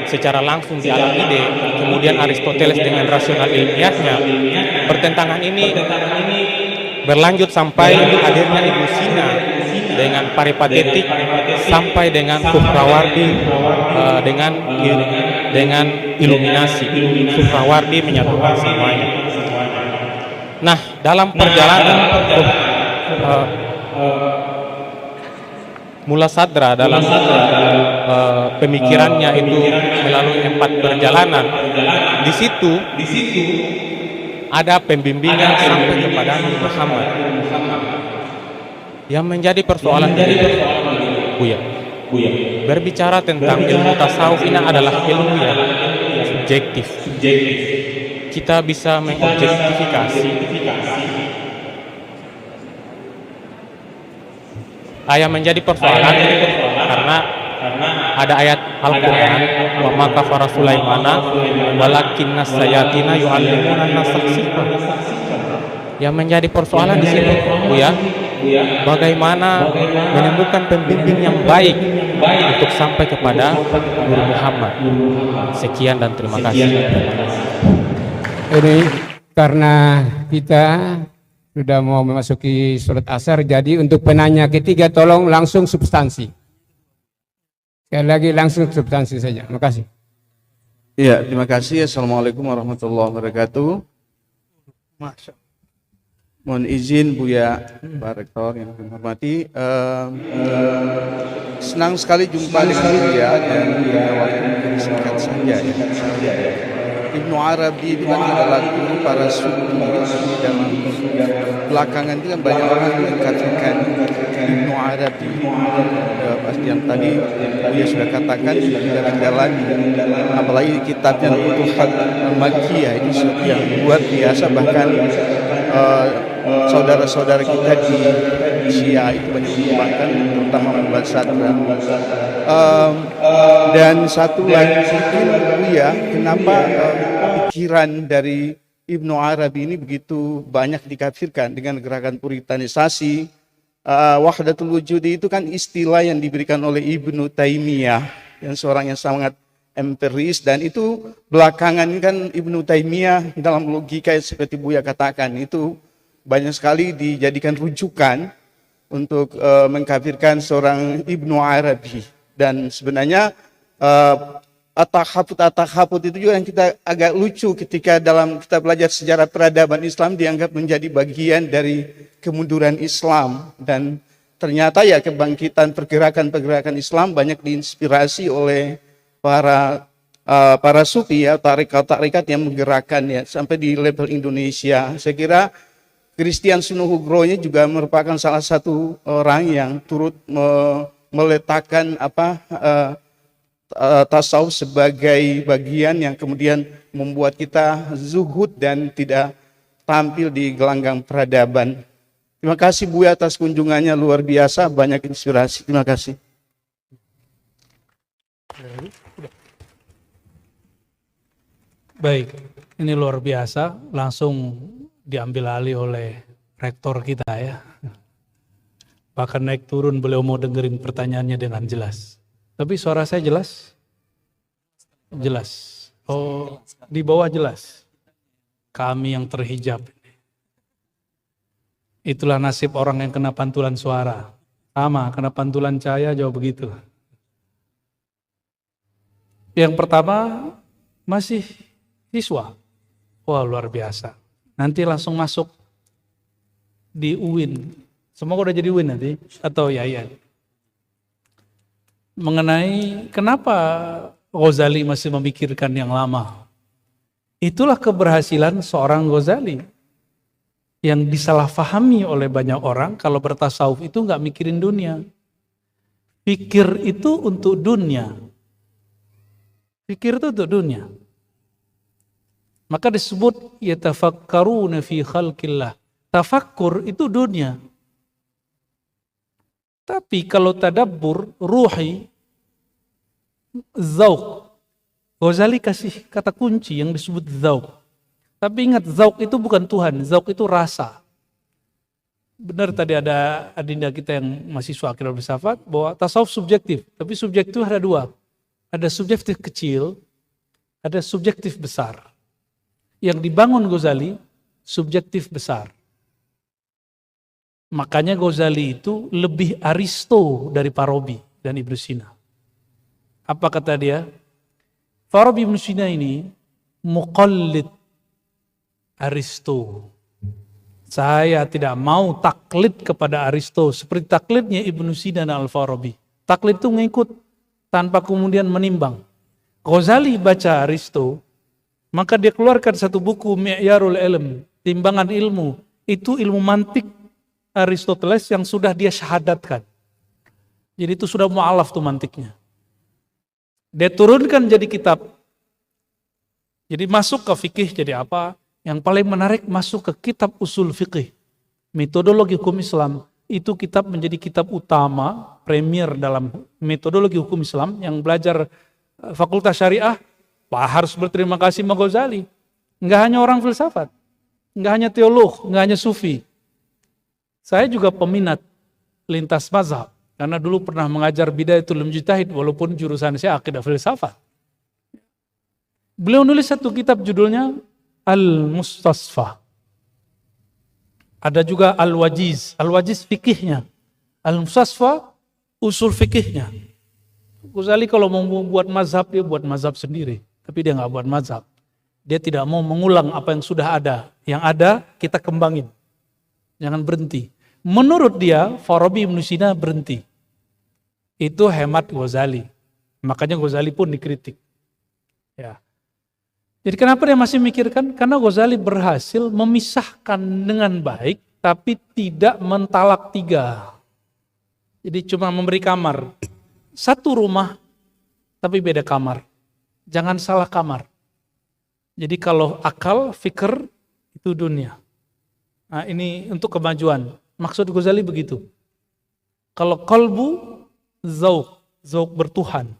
[SPEAKER 4] secara langsung di alam ide, kemudian Aristoteles dengan rasional ilmiahnya, pertentangan ini berlanjut sampai hadirnya Ibnu Sina dengan Paripatetik, sampai dengan Suhrawardi dengan iluminasi. Suhrawardi menyatukan semuanya. Nah, dalam perjalanan Mula Sadra dalam pemikirannya itu melalui 4 perjalanan, di situ ada pembimbingan sampai kepada Nabi Muhammad. Yang menjadi persoalan dari Buya, berbicara tentang ilmu tasawuf ini adalah ilmu yang subjektif. Kita bisa mengobjektifikasi. Yang menjadi persoalan karena ada ayat Al-Quran, wa ma kafara Sulaimana walakinna sayatina yu'allimuna an-nasa sihra. Yang menjadi persoalan di sini, ya, bagaimana menemukan pembimbing yang baik untuk sampai kepada Guru Muhammad. Sekian dan terima kasih.
[SPEAKER 5] Ini karena kita sudah mau memasuki surat Asar, jadi untuk penanya ketiga tolong langsung substansi. Sekali lagi langsung substansi saja. Terima kasih.
[SPEAKER 6] Ya, terima kasih. Assalamualaikum warahmatullahi wabarakatuh. Mohon izin Buya, Pak Rektor yang kami hormati. Senang sekali jumpa dengan Buya dan waktu mungkin singkat saja ya. Ibnu Arabi itu kan adalah guru para sufi. Dalam belakangan itu kan banyak orang yang mengatakan Ibnu Arabi. Pasti yang tadi Buya sudah katakan sudah tidak mendalami, apalagi kitabnya Futuhat Makkiyah itu sesuatu yang luar biasa. Bahkan saudara-saudara kita di Syiah itu banyak mengembangkan, terutama Mula Sadra. Dan satu lagi mungkin ya, kenapa pikiran dari Ibnu Arabi ini begitu banyak dikafirkan dengan gerakan puritanisasi. Wahdatul wujud itu kan istilah yang diberikan oleh Ibnu Taimiyah, yang seorang yang sangat empiris, dan itu belakangan kan Ibnu Taimiyah dalam logika seperti Buya katakan itu banyak sekali dijadikan rujukan untuk mengkafirkan seorang Ibnu Arabi. Dan sebenarnya at-takhafut itu juga yang kita agak lucu ketika dalam kita belajar sejarah peradaban Islam dianggap menjadi bagian dari kemunduran Islam. Dan ternyata ya kebangkitan pergerakan Islam banyak diinspirasi oleh para sufi ya, tarikat yang menggerakkan ya sampai di level Indonesia. Saya kira Christian Sunuhugronya juga merupakan salah satu orang yang turut meletakkan tasawuf sebagai bagian yang kemudian membuat kita zuhud dan tidak tampil di gelanggang peradaban. Terima kasih Buya atas kunjungannya, luar biasa, banyak inspirasi. Terima kasih.
[SPEAKER 1] Baik, ini luar biasa, langsung diambil alih oleh rektor kita ya. Bahkan naik turun beliau mau dengerin pertanyaannya dengan jelas. Tapi suara saya jelas? Jelas. Oh, di bawah jelas. Kami yang terhijab. Itulah nasib orang yang kena pantulan suara. Sama, kena pantulan cahaya jauh begitu. Yang pertama, masih siswa. Wah, luar biasa. Nanti langsung masuk di UIN. Semoga udah jadi UIN nanti, atau Yayan. Mengenai kenapa Ghazali masih memikirkan yang lama. Itulah keberhasilan seorang Ghazali. Yang disalahfahami oleh banyak orang, kalau bertasawuf itu nggak mikirin dunia. Pikir itu untuk dunia. Pikir itu untuk dunia. Maka disebut yatafakkaruna fi khalqillah. Tafakkur itu dunia. Tapi kalau tadabbur ruhi, zauq, Ghazali kasih kata kunci yang disebut zauq. Tapi ingat, zauq itu bukan Tuhan, zauq itu rasa. Benar tadi ada adinda kita yang mahasiswa akhirul filsafat bahwa tasawuf subjektif, tapi subjektif ada dua. Ada subjektif kecil, ada subjektif besar. Yang dibangun Ghazali subjektif besar. Makanya Ghazali itu lebih Aristo dari Farabi dan Ibnu Sina. Apa kata dia? Farabi Ibnu Sina ini muqallid Aristo. Saya tidak mau taklid kepada Aristo seperti taklidnya Ibnu Sina dan Al-Farabi. Taklid itu ngikut tanpa kemudian menimbang. Ghazali baca Aristo, maka dia keluarkan satu buku Mi'yarul Ilm, timbangan ilmu. Itu ilmu mantik Aristoteles yang sudah dia syahadatkan. Jadi itu sudah mu'alaf tuh mantiknya. Dia turunkan jadi kitab. Jadi masuk ke fikih jadi apa? Yang paling menarik masuk ke kitab usul fikih. Metodologi hukum Islam. Itu kitab menjadi kitab utama, premier dalam metodologi hukum Islam. Yang belajar fakultas syariah, Pak harus berterima kasih sama Ghazali. Enggak hanya orang filsafat. Enggak hanya teolog, enggak hanya sufi. Saya juga peminat lintas mazhab. Karena dulu pernah mengajar Bidayatul Mujtahid walaupun jurusan saya akidah filsafat. Beliau nulis satu kitab judulnya Al-Mustasfa. Ada juga Al-Wajiz. Al-Wajiz fikihnya. Al-Mustasfa usul fikihnya. Ghazali kalau mau buat mazhab, dia buat mazhab sendiri. Tapi dia nggak buat mazhab. Dia tidak mau mengulang apa yang sudah ada. Yang ada kita kembangin. Jangan berhenti. Menurut dia, Farabi Ibnu Sina berhenti. Itu hemat Ghazali. Makanya Ghazali pun dikritik. Ya. Jadi kenapa dia masih mikirkan? Karena Ghazali berhasil memisahkan dengan baik, tapi tidak mentalak tiga. Jadi cuma memberi kamar. Satu rumah, tapi beda kamar. Jangan salah kamar. Jadi kalau akal, fikir, itu dunia. Nah ini untuk kemajuan. Maksud Ghazali begitu. Kalau qalbu, zauq, zauq bertuhan.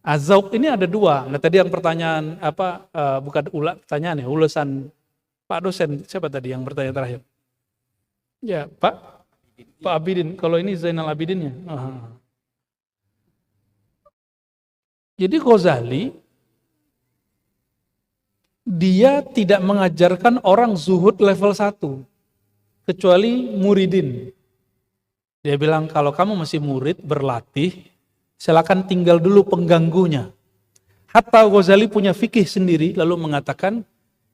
[SPEAKER 1] Zauq ini ada dua. Nah tadi yang pertanyaan apa? Bukan pertanyaan ya, ulasan Pak dosen siapa tadi yang bertanya terakhir? Ya Pak Abidin. Kalau ini Zainal Abidinnya. Jadi Ghazali dia tidak mengajarkan orang zuhud level 1 kecuali muridin. Dia bilang kalau kamu masih murid berlatih, silakan tinggal dulu pengganggunya. Hatta Ghazali punya fikih sendiri lalu mengatakan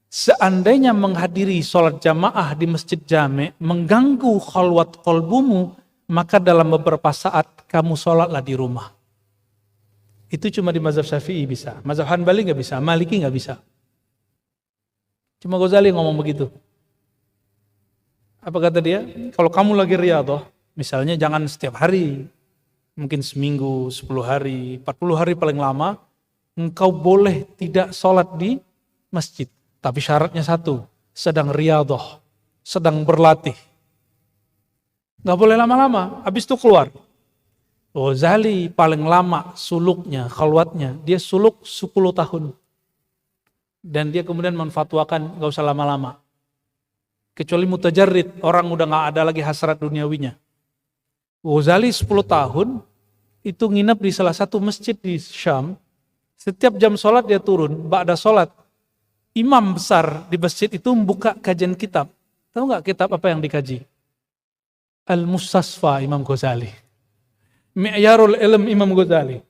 [SPEAKER 1] seandainya menghadiri sholat jamaah di masjid jami' mengganggu khalwat qalbumu, maka dalam beberapa saat kamu sholatlah di rumah. Itu cuma di mazhab Syafi'i bisa. Mazhab Hanbali nggak bisa, Maliki nggak bisa. Cuma Ghazali ngomong begitu. Apa kata dia? Kalau kamu lagi riyadhah, misalnya jangan setiap hari, mungkin seminggu, 10 hari, 40 hari paling lama, engkau boleh tidak sholat di masjid. Tapi syaratnya satu, sedang riyadhah, sedang berlatih. Nggak boleh lama-lama, habis itu keluar. Ghazali paling lama suluknya, khalwatnya, dia suluk 10 tahun. Dan dia kemudian menfatwakan gak usah lama-lama. Kecuali mutajarrid, orang udah gak ada lagi hasrat duniawinya. Ghazali 10 tahun, itu nginep di salah satu masjid di Syam. Setiap jam sholat dia turun, ba'da sholat. Imam besar di masjid itu membuka kajian kitab. Tahu gak kitab apa yang dikaji? Al-Mustasfa Imam Ghazali. Mi'yarul Ilm Imam Ghazali.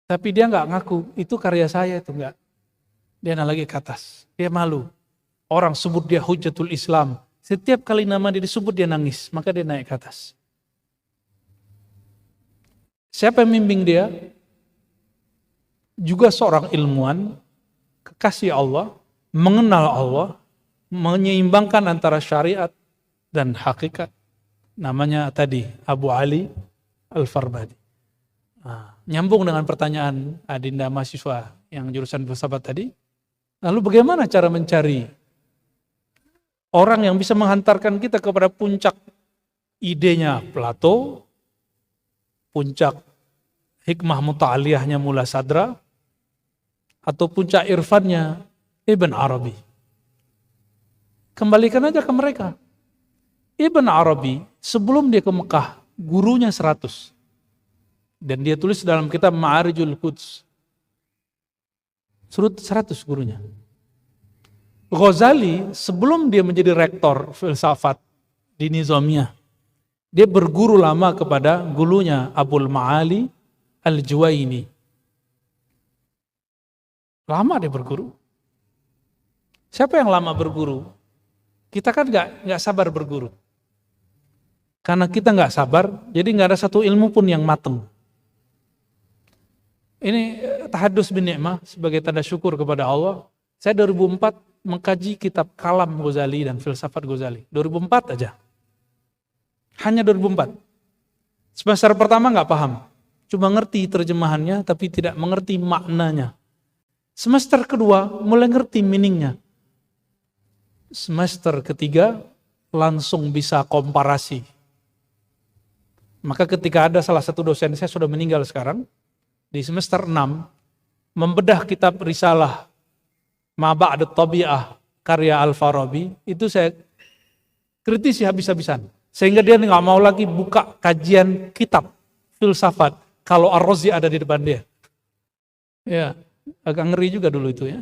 [SPEAKER 1] Tapi dia nggak ngaku, itu karya saya itu enggak. Dia naik lagi ke atas, dia malu. Orang sebut dia Hujjatul Islam. Setiap kali nama dia disebut dia nangis, maka dia naik ke atas. Siapa yang membimbing dia? Juga seorang ilmuwan, kekasih Allah, mengenal Allah, menyeimbangkan antara syariat dan hakikat. Namanya tadi Abu Ali Al-Farbadi. Nyambung dengan pertanyaan adinda mahasiswa yang jurusan filsafat tadi. Lalu bagaimana cara mencari orang yang bisa menghantarkan kita kepada puncak idenya Plato, puncak hikmah muta'aliyahnya Mula Sadra, atau puncak irfannya Ibn Arabi. Kembalikan aja ke mereka. Ibn Arabi sebelum dia ke Mekah, gurunya 100. Dan dia tulis dalam kitab Ma'arijul Quds. Surut 100 gurunya. Ghazali sebelum dia menjadi rektor filsafat di Nizamiyah, dia berguru lama kepada gurunya Abul Ma'ali Al-Juwaini. Lama dia berguru. Siapa yang lama berguru? Kita kan nggak sabar berguru. Karena kita nggak sabar, jadi nggak ada satu ilmu pun yang mateng. Ini tahadus bin ni'mah sebagai tanda syukur kepada Allah. Saya 2004 mengkaji kitab Kalam Ghazali dan Filsafat Ghazali. 2004 aja. Hanya 2004. Semester pertama nggak paham. Cuma ngerti terjemahannya tapi tidak mengerti maknanya. Semester kedua mulai ngerti meaningnya. Semester ketiga langsung bisa komparasi. Maka ketika ada salah satu dosen saya sudah meninggal sekarang, di semester 6, membedah kitab Risalah Ma Ba'dat Tabi'ah karya Al-Farabi, itu saya kritisi habis-habisan. Sehingga dia nggak mau lagi buka kajian kitab filsafat kalau Ar-Razi ada di depan dia. Ya, agak ngeri juga dulu itu ya.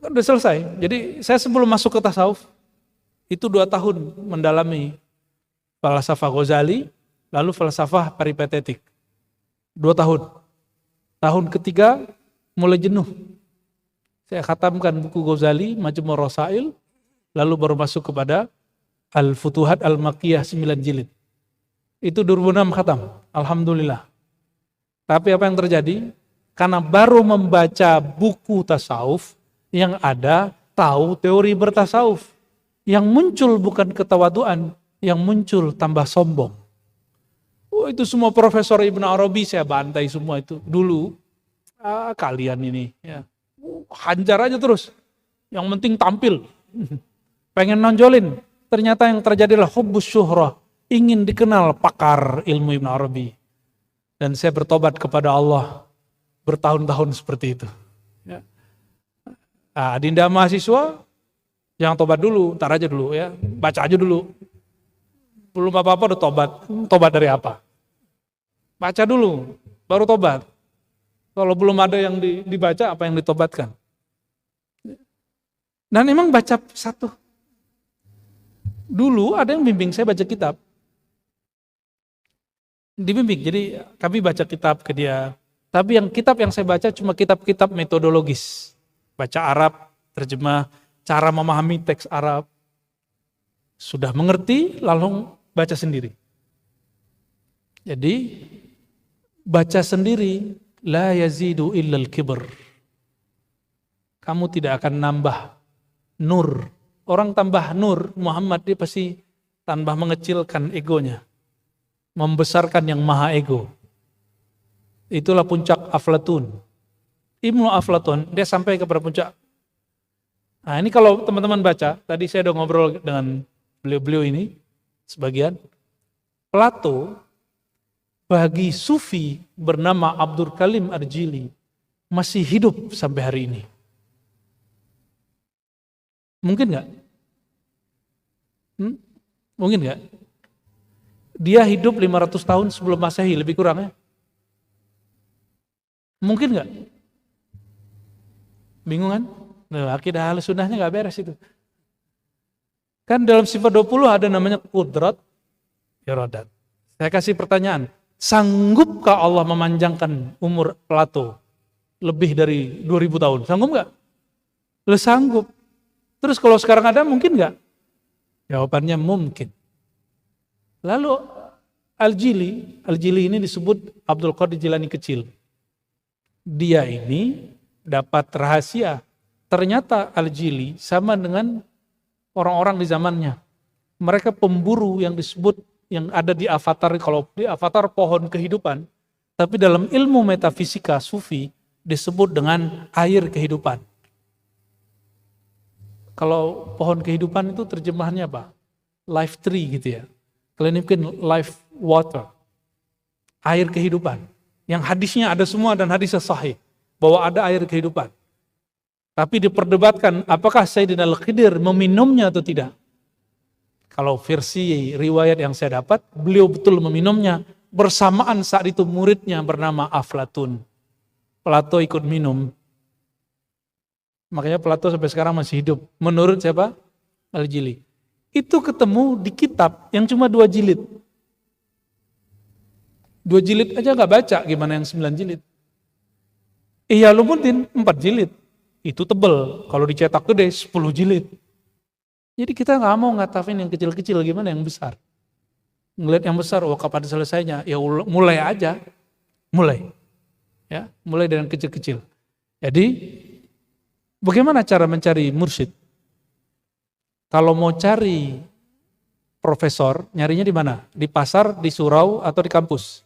[SPEAKER 1] Udah selesai. Jadi saya sebelum masuk ke tasawuf, itu 2 tahun mendalami falsafah Ghazali, lalu falsafah peripatetik. 2 tahun. Tahun ketiga mulai jenuh. Saya khatamkan buku Ghazali, Majmu' Rasail, lalu baru masuk kepada Al-Futuhat Al-Makkiyah 9 jilid. Itu 2006 khatam, alhamdulillah. Tapi apa yang terjadi? Karena baru membaca buku tasawuf yang ada tahu teori bertasawuf. Yang muncul bukan ketawaduan, yang muncul tambah sombong. Oh, itu semua Profesor Ibn Arabi saya bantai semua itu. Dulu, kalian ini ya hajar aja terus. Yang penting tampil. Pengen nonjolin. Ternyata yang terjadi adalah hubbus syuhrah. Ingin dikenal pakar ilmu Ibn Arabi. Dan saya bertobat kepada Allah bertahun-tahun seperti itu. Ya. Adinda mahasiswa, jangan tobat dulu, ntar aja dulu ya. Baca aja dulu. Belum apa-apa udah tobat. Tobat dari apa? Baca dulu, baru tobat. Kalau belum ada yang dibaca, apa yang ditobatkan? Dan emang baca satu. Dulu ada yang bimbing saya baca kitab. Dibimbing, jadi kami baca kitab ke dia. Tapi yang kitab yang saya baca cuma kitab-kitab metodologis. Baca Arab, terjemah, cara memahami teks Arab. Sudah mengerti, lalu baca sendiri. Jadi, baca sendiri, la yazidu illal kibr. Kamu tidak akan nambah nur. Orang tambah nur, Muhammad dia pasti tambah mengecilkan egonya. Membesarkan yang maha ego. Itulah puncak Aflatun. Ibnu Aflatun, dia sampai kepada puncak. Nah ini kalau teman-teman baca, tadi saya udah ngobrol dengan beliau-beliau ini, sebagian. Plato, bagi Sufi bernama Abdul Kalim Arjili, masih hidup sampai hari ini. Mungkin nggak? Mungkin nggak? Dia hidup 500 tahun sebelum Masehi, lebih kurang ya. Mungkin nggak? Bingung kan? Nah, akidah Ahlus Sunnahnya nggak beres itu. Kan dalam sifat 20 ada namanya Qudrat Iradat. Saya kasih pertanyaan, sanggupkah Allah memanjangkan umur Plato lebih dari 2000 tahun? Sanggup nggak? Sanggup. Terus kalau sekarang ada mungkin nggak? Jawabannya mungkin. Lalu Al-Jili ini disebut Abdul Qadir Jilani kecil. Dia ini dapat rahasia. Ternyata Al-Jili sama dengan orang-orang di zamannya. Mereka pemburu yang disebut, yang ada di Avatar, kalau di Avatar pohon kehidupan, tapi dalam ilmu metafisika sufi disebut dengan air kehidupan. Kalau pohon kehidupan itu terjemahannya apa? Life tree gitu ya. Kalian mungkin life water. air kehidupan. Yang hadisnya ada semua dan hadisnya sahih bahwa ada air kehidupan. Tapi diperdebatkan apakah Sayyidina Al-Khidir meminumnya atau tidak. Kalau versi riwayat yang saya dapat, beliau betul meminumnya bersamaan saat itu muridnya bernama Aflatun. Plato ikut minum. Makanya Plato sampai sekarang masih hidup. Menurut siapa? Al-Jili. Itu ketemu di kitab yang cuma 2 jilid. 2 jilid aja gak baca, gimana yang 9 jilid. Ihya Ulumuddin 4 jilid. Itu tebel. Kalau dicetak gede 10 jilid. Jadi kita gak mau ngatafin yang kecil-kecil, gimana yang besar. Ngelihat yang besar, oh kapan selesainya? Ya mulai aja. Mulai. Ya, mulai dengan kecil-kecil. Jadi, bagaimana cara mencari mursyid? Kalau mau cari profesor, nyarinya di mana? Di pasar, di surau, atau di kampus?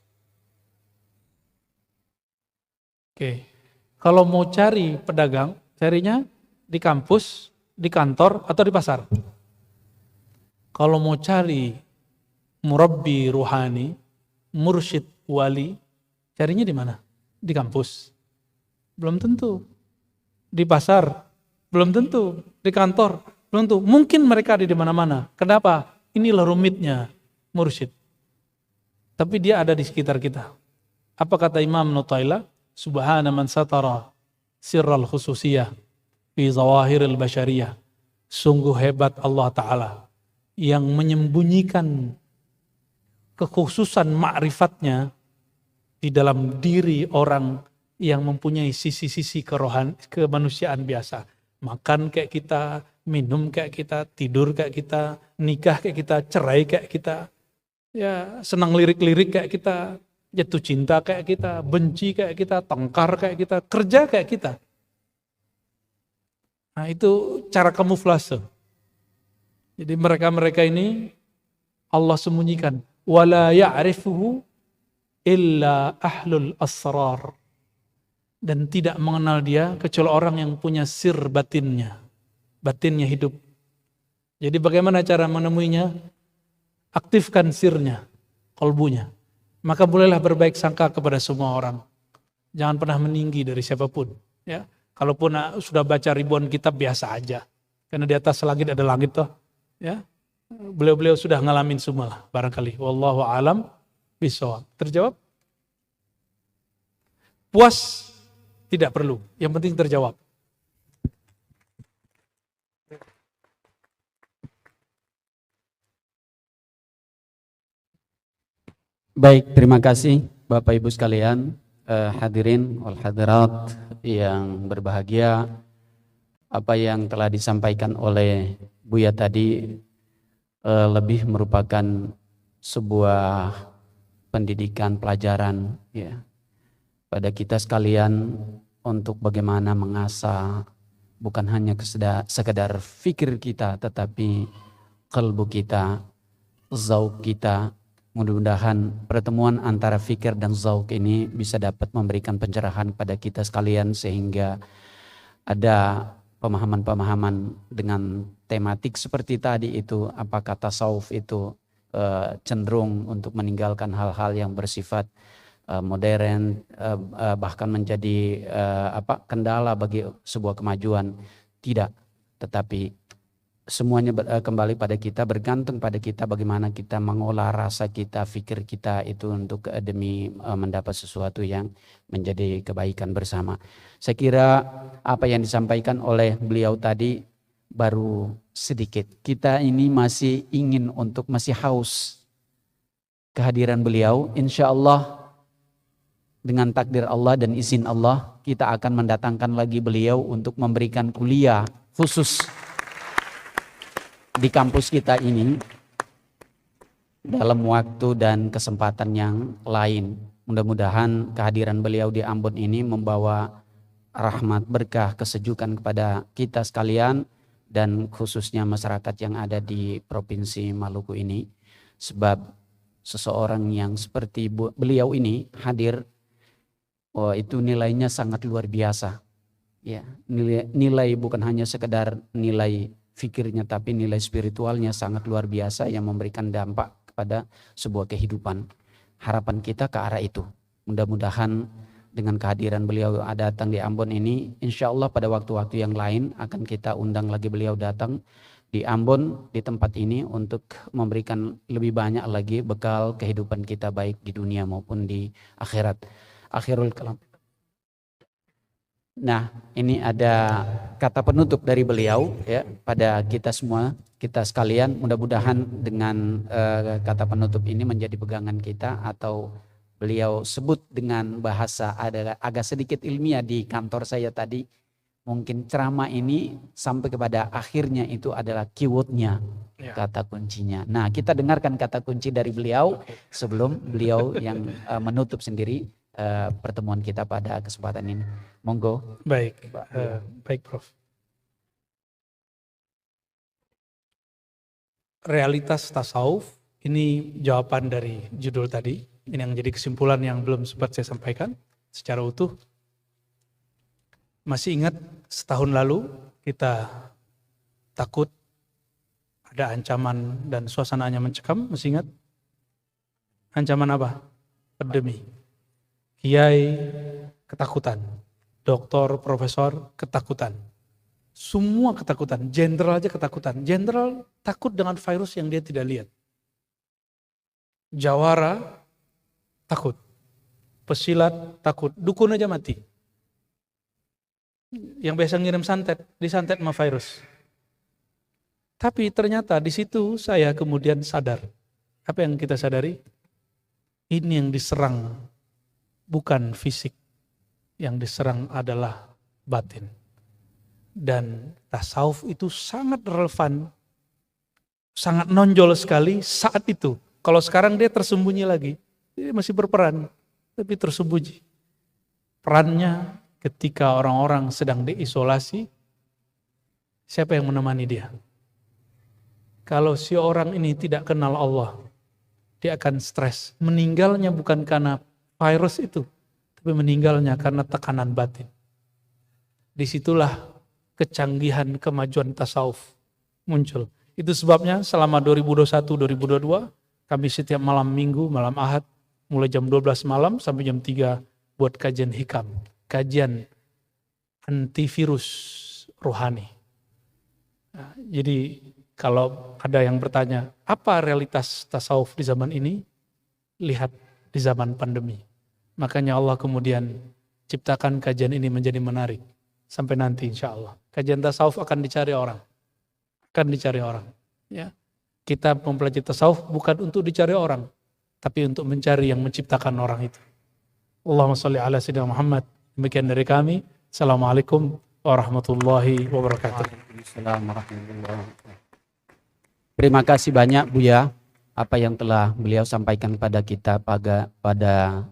[SPEAKER 1] Oke. Kalau mau cari pedagang, carinya di kampus, di kantor, atau di pasar? Kalau mau cari murabbi ruhani, mursyid wali, carinya di mana? Di kampus? Belum tentu. Di pasar? Belum tentu. Di kantor? Belum tentu. Mungkin mereka ada di mana-mana. Kenapa? Inilah rumitnya mursyid. Tapi dia ada di sekitar kita. Apa kata Imam Nutailah? Subhana man satara sirral khususiyah fi zawahiril basyariyah. Sungguh hebat Allah Ta'ala yang menyembunyikan kekhususan ma'rifatnya di dalam diri orang yang mempunyai sisi-sisi kemanusiaan biasa. Makan kayak kita, minum kayak kita, tidur kayak kita, nikah kayak kita, cerai kayak kita, ya senang lirik-lirik kayak kita, jatuh cinta kayak kita, benci kayak kita, tengkar kayak kita, kerja kayak kita. Nah itu cara kamuflase. Jadi mereka-mereka ini Allah sembunyikan. Wala ya'rifuhu illa ahlul asrar. Dan tidak mengenal dia kecuali orang yang punya sir batinnya. Batinnya hidup. Jadi bagaimana cara menemuinya? Aktifkan sirnya, kolbunya. Maka bolehlah berbaik sangka kepada semua orang. Jangan pernah meninggi dari siapapun. Ya, kalaupun sudah baca ribuan kitab biasa aja. Karena di atas langit ada langit toh. Ya, beliau-beliau sudah ngalamin semua lah, barangkali. Wallahu alam bishawab. Terjawab? Puas tidak perlu. Yang penting terjawab.
[SPEAKER 2] Baik, terima kasih Bapak Ibu sekalian, hadirin wal hadirat yang berbahagia. Apa yang telah disampaikan oleh Buya tadi lebih merupakan sebuah pendidikan pelajaran ya pada kita sekalian untuk bagaimana mengasah bukan hanya sekedar fikir kita tetapi kalbu kita, zauq kita. Mudah-mudahan pertemuan antara fikir dan zauq ini bisa dapat memberikan pencerahan pada kita sekalian sehingga ada pemahaman-pemahaman dengan tematik seperti tadi itu, apakah tasawuf itu cenderung untuk meninggalkan hal-hal yang bersifat modern, bahkan menjadi kendala bagi sebuah kemajuan. Tidak, tetapi semuanya kembali pada kita, bergantung pada kita bagaimana kita mengolah rasa kita, fikir kita itu untuk demi mendapat sesuatu yang menjadi kebaikan bersama. Saya kira apa yang disampaikan oleh beliau tadi baru sedikit. Kita ini masih ingin untuk, masih haus kehadiran beliau. Insya Allah dengan takdir Allah dan izin Allah kita akan mendatangkan lagi beliau untuk memberikan kuliah khusus di kampus kita ini dalam waktu dan kesempatan yang lain. Mudah-mudahan kehadiran beliau di Ambon ini membawa rahmat, berkah, kesejukan kepada kita sekalian dan khususnya masyarakat yang ada di Provinsi Maluku ini. Sebab seseorang yang seperti beliau ini hadir, itu nilainya sangat luar biasa. Ya, nilai bukan hanya sekedar nilai fikirnya tapi nilai spiritualnya sangat luar biasa yang memberikan dampak kepada sebuah kehidupan. harapan kita ke arah itu. Mudah-mudahan dengan kehadiran beliau datang di Ambon ini, insya Allah pada waktu-waktu yang lain akan kita undang lagi beliau datang di Ambon, di tempat ini untuk memberikan lebih banyak lagi bekal kehidupan kita baik di dunia maupun di akhirat. Akhirul kalam. Nah, ini ada kata penutup dari beliau ya pada kita semua, kita sekalian. Mudah-mudahan dengan kata penutup ini menjadi pegangan kita, atau beliau sebut dengan bahasa agak sedikit ilmiah di kantor saya tadi. Mungkin ceramah ini sampai kepada akhirnya itu adalah keywordnya, kata kuncinya. Nah, kita dengarkan kata kunci dari beliau sebelum beliau yang menutup sendiri pertemuan kita pada kesempatan ini. Monggo.
[SPEAKER 1] Baik, baik Prof. Realitas tasawuf, ini jawaban dari judul tadi. Ini yang jadi kesimpulan yang belum sempat saya sampaikan secara utuh. Masih ingat setahun lalu kita takut ada ancaman dan suasananya mencekam, masih ingat? Ancaman apa? Pandemi. Kiai ketakutan, doktor, profesor ketakutan. Semua ketakutan, jenderal aja ketakutan. Jenderal takut dengan virus yang dia tidak lihat. Jawara takut, pesilat takut, dukun aja mati. Yang biasa ngirim santet, disantet sama virus. Tapi ternyata di situ saya kemudian sadar. Apa yang kita sadari? Ini yang diserang bukan fisik, yang diserang adalah batin. Dan tasawuf itu sangat relevan, sangat nonjol sekali saat itu. Kalau sekarang dia tersembunyi lagi, dia masih berperan, tapi tersembunyi. Perannya ketika orang-orang sedang diisolasi, siapa yang menemani dia? Kalau si orang ini tidak kenal Allah, dia akan stres. Meninggalnya bukan karena virus itu, tapi meninggalnya karena tekanan batin. Disitulah kecanggihan kemajuan tasawuf muncul. Itu sebabnya selama 2021-2022, kami setiap malam minggu, malam Ahad, mulai jam 12 malam sampai jam 3 buat kajian hikam. Kajian antivirus rohani. Nah, jadi kalau ada yang bertanya, apa realitas tasawuf di zaman ini? Lihat di zaman pandemi. Makanya Allah kemudian ciptakan kajian ini menjadi menarik. Sampai nanti insya Allah. Kajian tasawuf akan dicari orang. Akan dicari orang. Ya. Kita mempelajari tasawuf bukan untuk dicari orang, tapi untuk mencari yang menciptakan orang itu. Allahumma sholli ala sayyidina Muhammad. Demikian dari kami. Assalamualaikum warahmatullahi wabarakatuh.
[SPEAKER 2] Terima kasih banyak Buya, apa yang telah beliau sampaikan kepada kita pada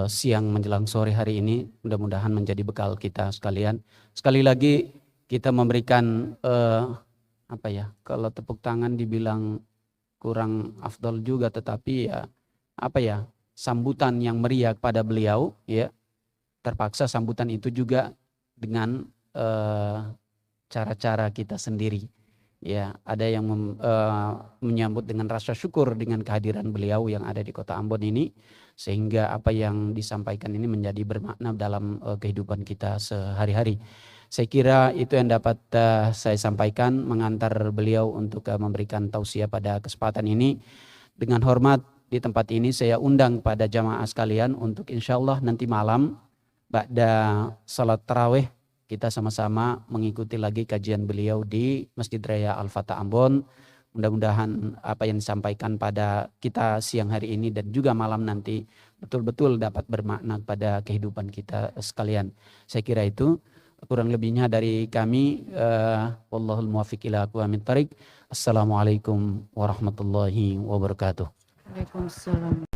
[SPEAKER 2] siang menjelang sore hari ini. Mudah-mudahan menjadi bekal kita sekalian. Sekali lagi kita memberikan kalau tepuk tangan dibilang kurang afdol juga, tetapi sambutan yang meriah kepada beliau, ya. Terpaksa sambutan itu juga dengan cara-cara kita sendiri. Ya, ada yang menyambut dengan rasa syukur dengan kehadiran beliau yang ada di Kota Ambon ini, sehingga apa yang disampaikan ini menjadi bermakna dalam kehidupan kita sehari-hari. Saya kira itu yang dapat saya sampaikan, mengantar beliau untuk memberikan tausiah pada kesempatan ini. Dengan hormat di tempat ini saya undang pada jamaah sekalian untuk insya Allah nanti malam ba'da salat tarawih kita sama-sama mengikuti lagi kajian beliau di Masjid Raya Al-Fatah Ambon. Mudah-mudahan apa yang disampaikan pada kita siang hari ini dan juga malam nanti betul-betul dapat bermakna pada kehidupan kita sekalian. Saya kira itu, kurang lebihnya dari kami. Wallahul muwaffiq ila aqwamit thariq. Assalamualaikum warahmatullahi wabarakatuh.
[SPEAKER 3] Waalaikumsalam.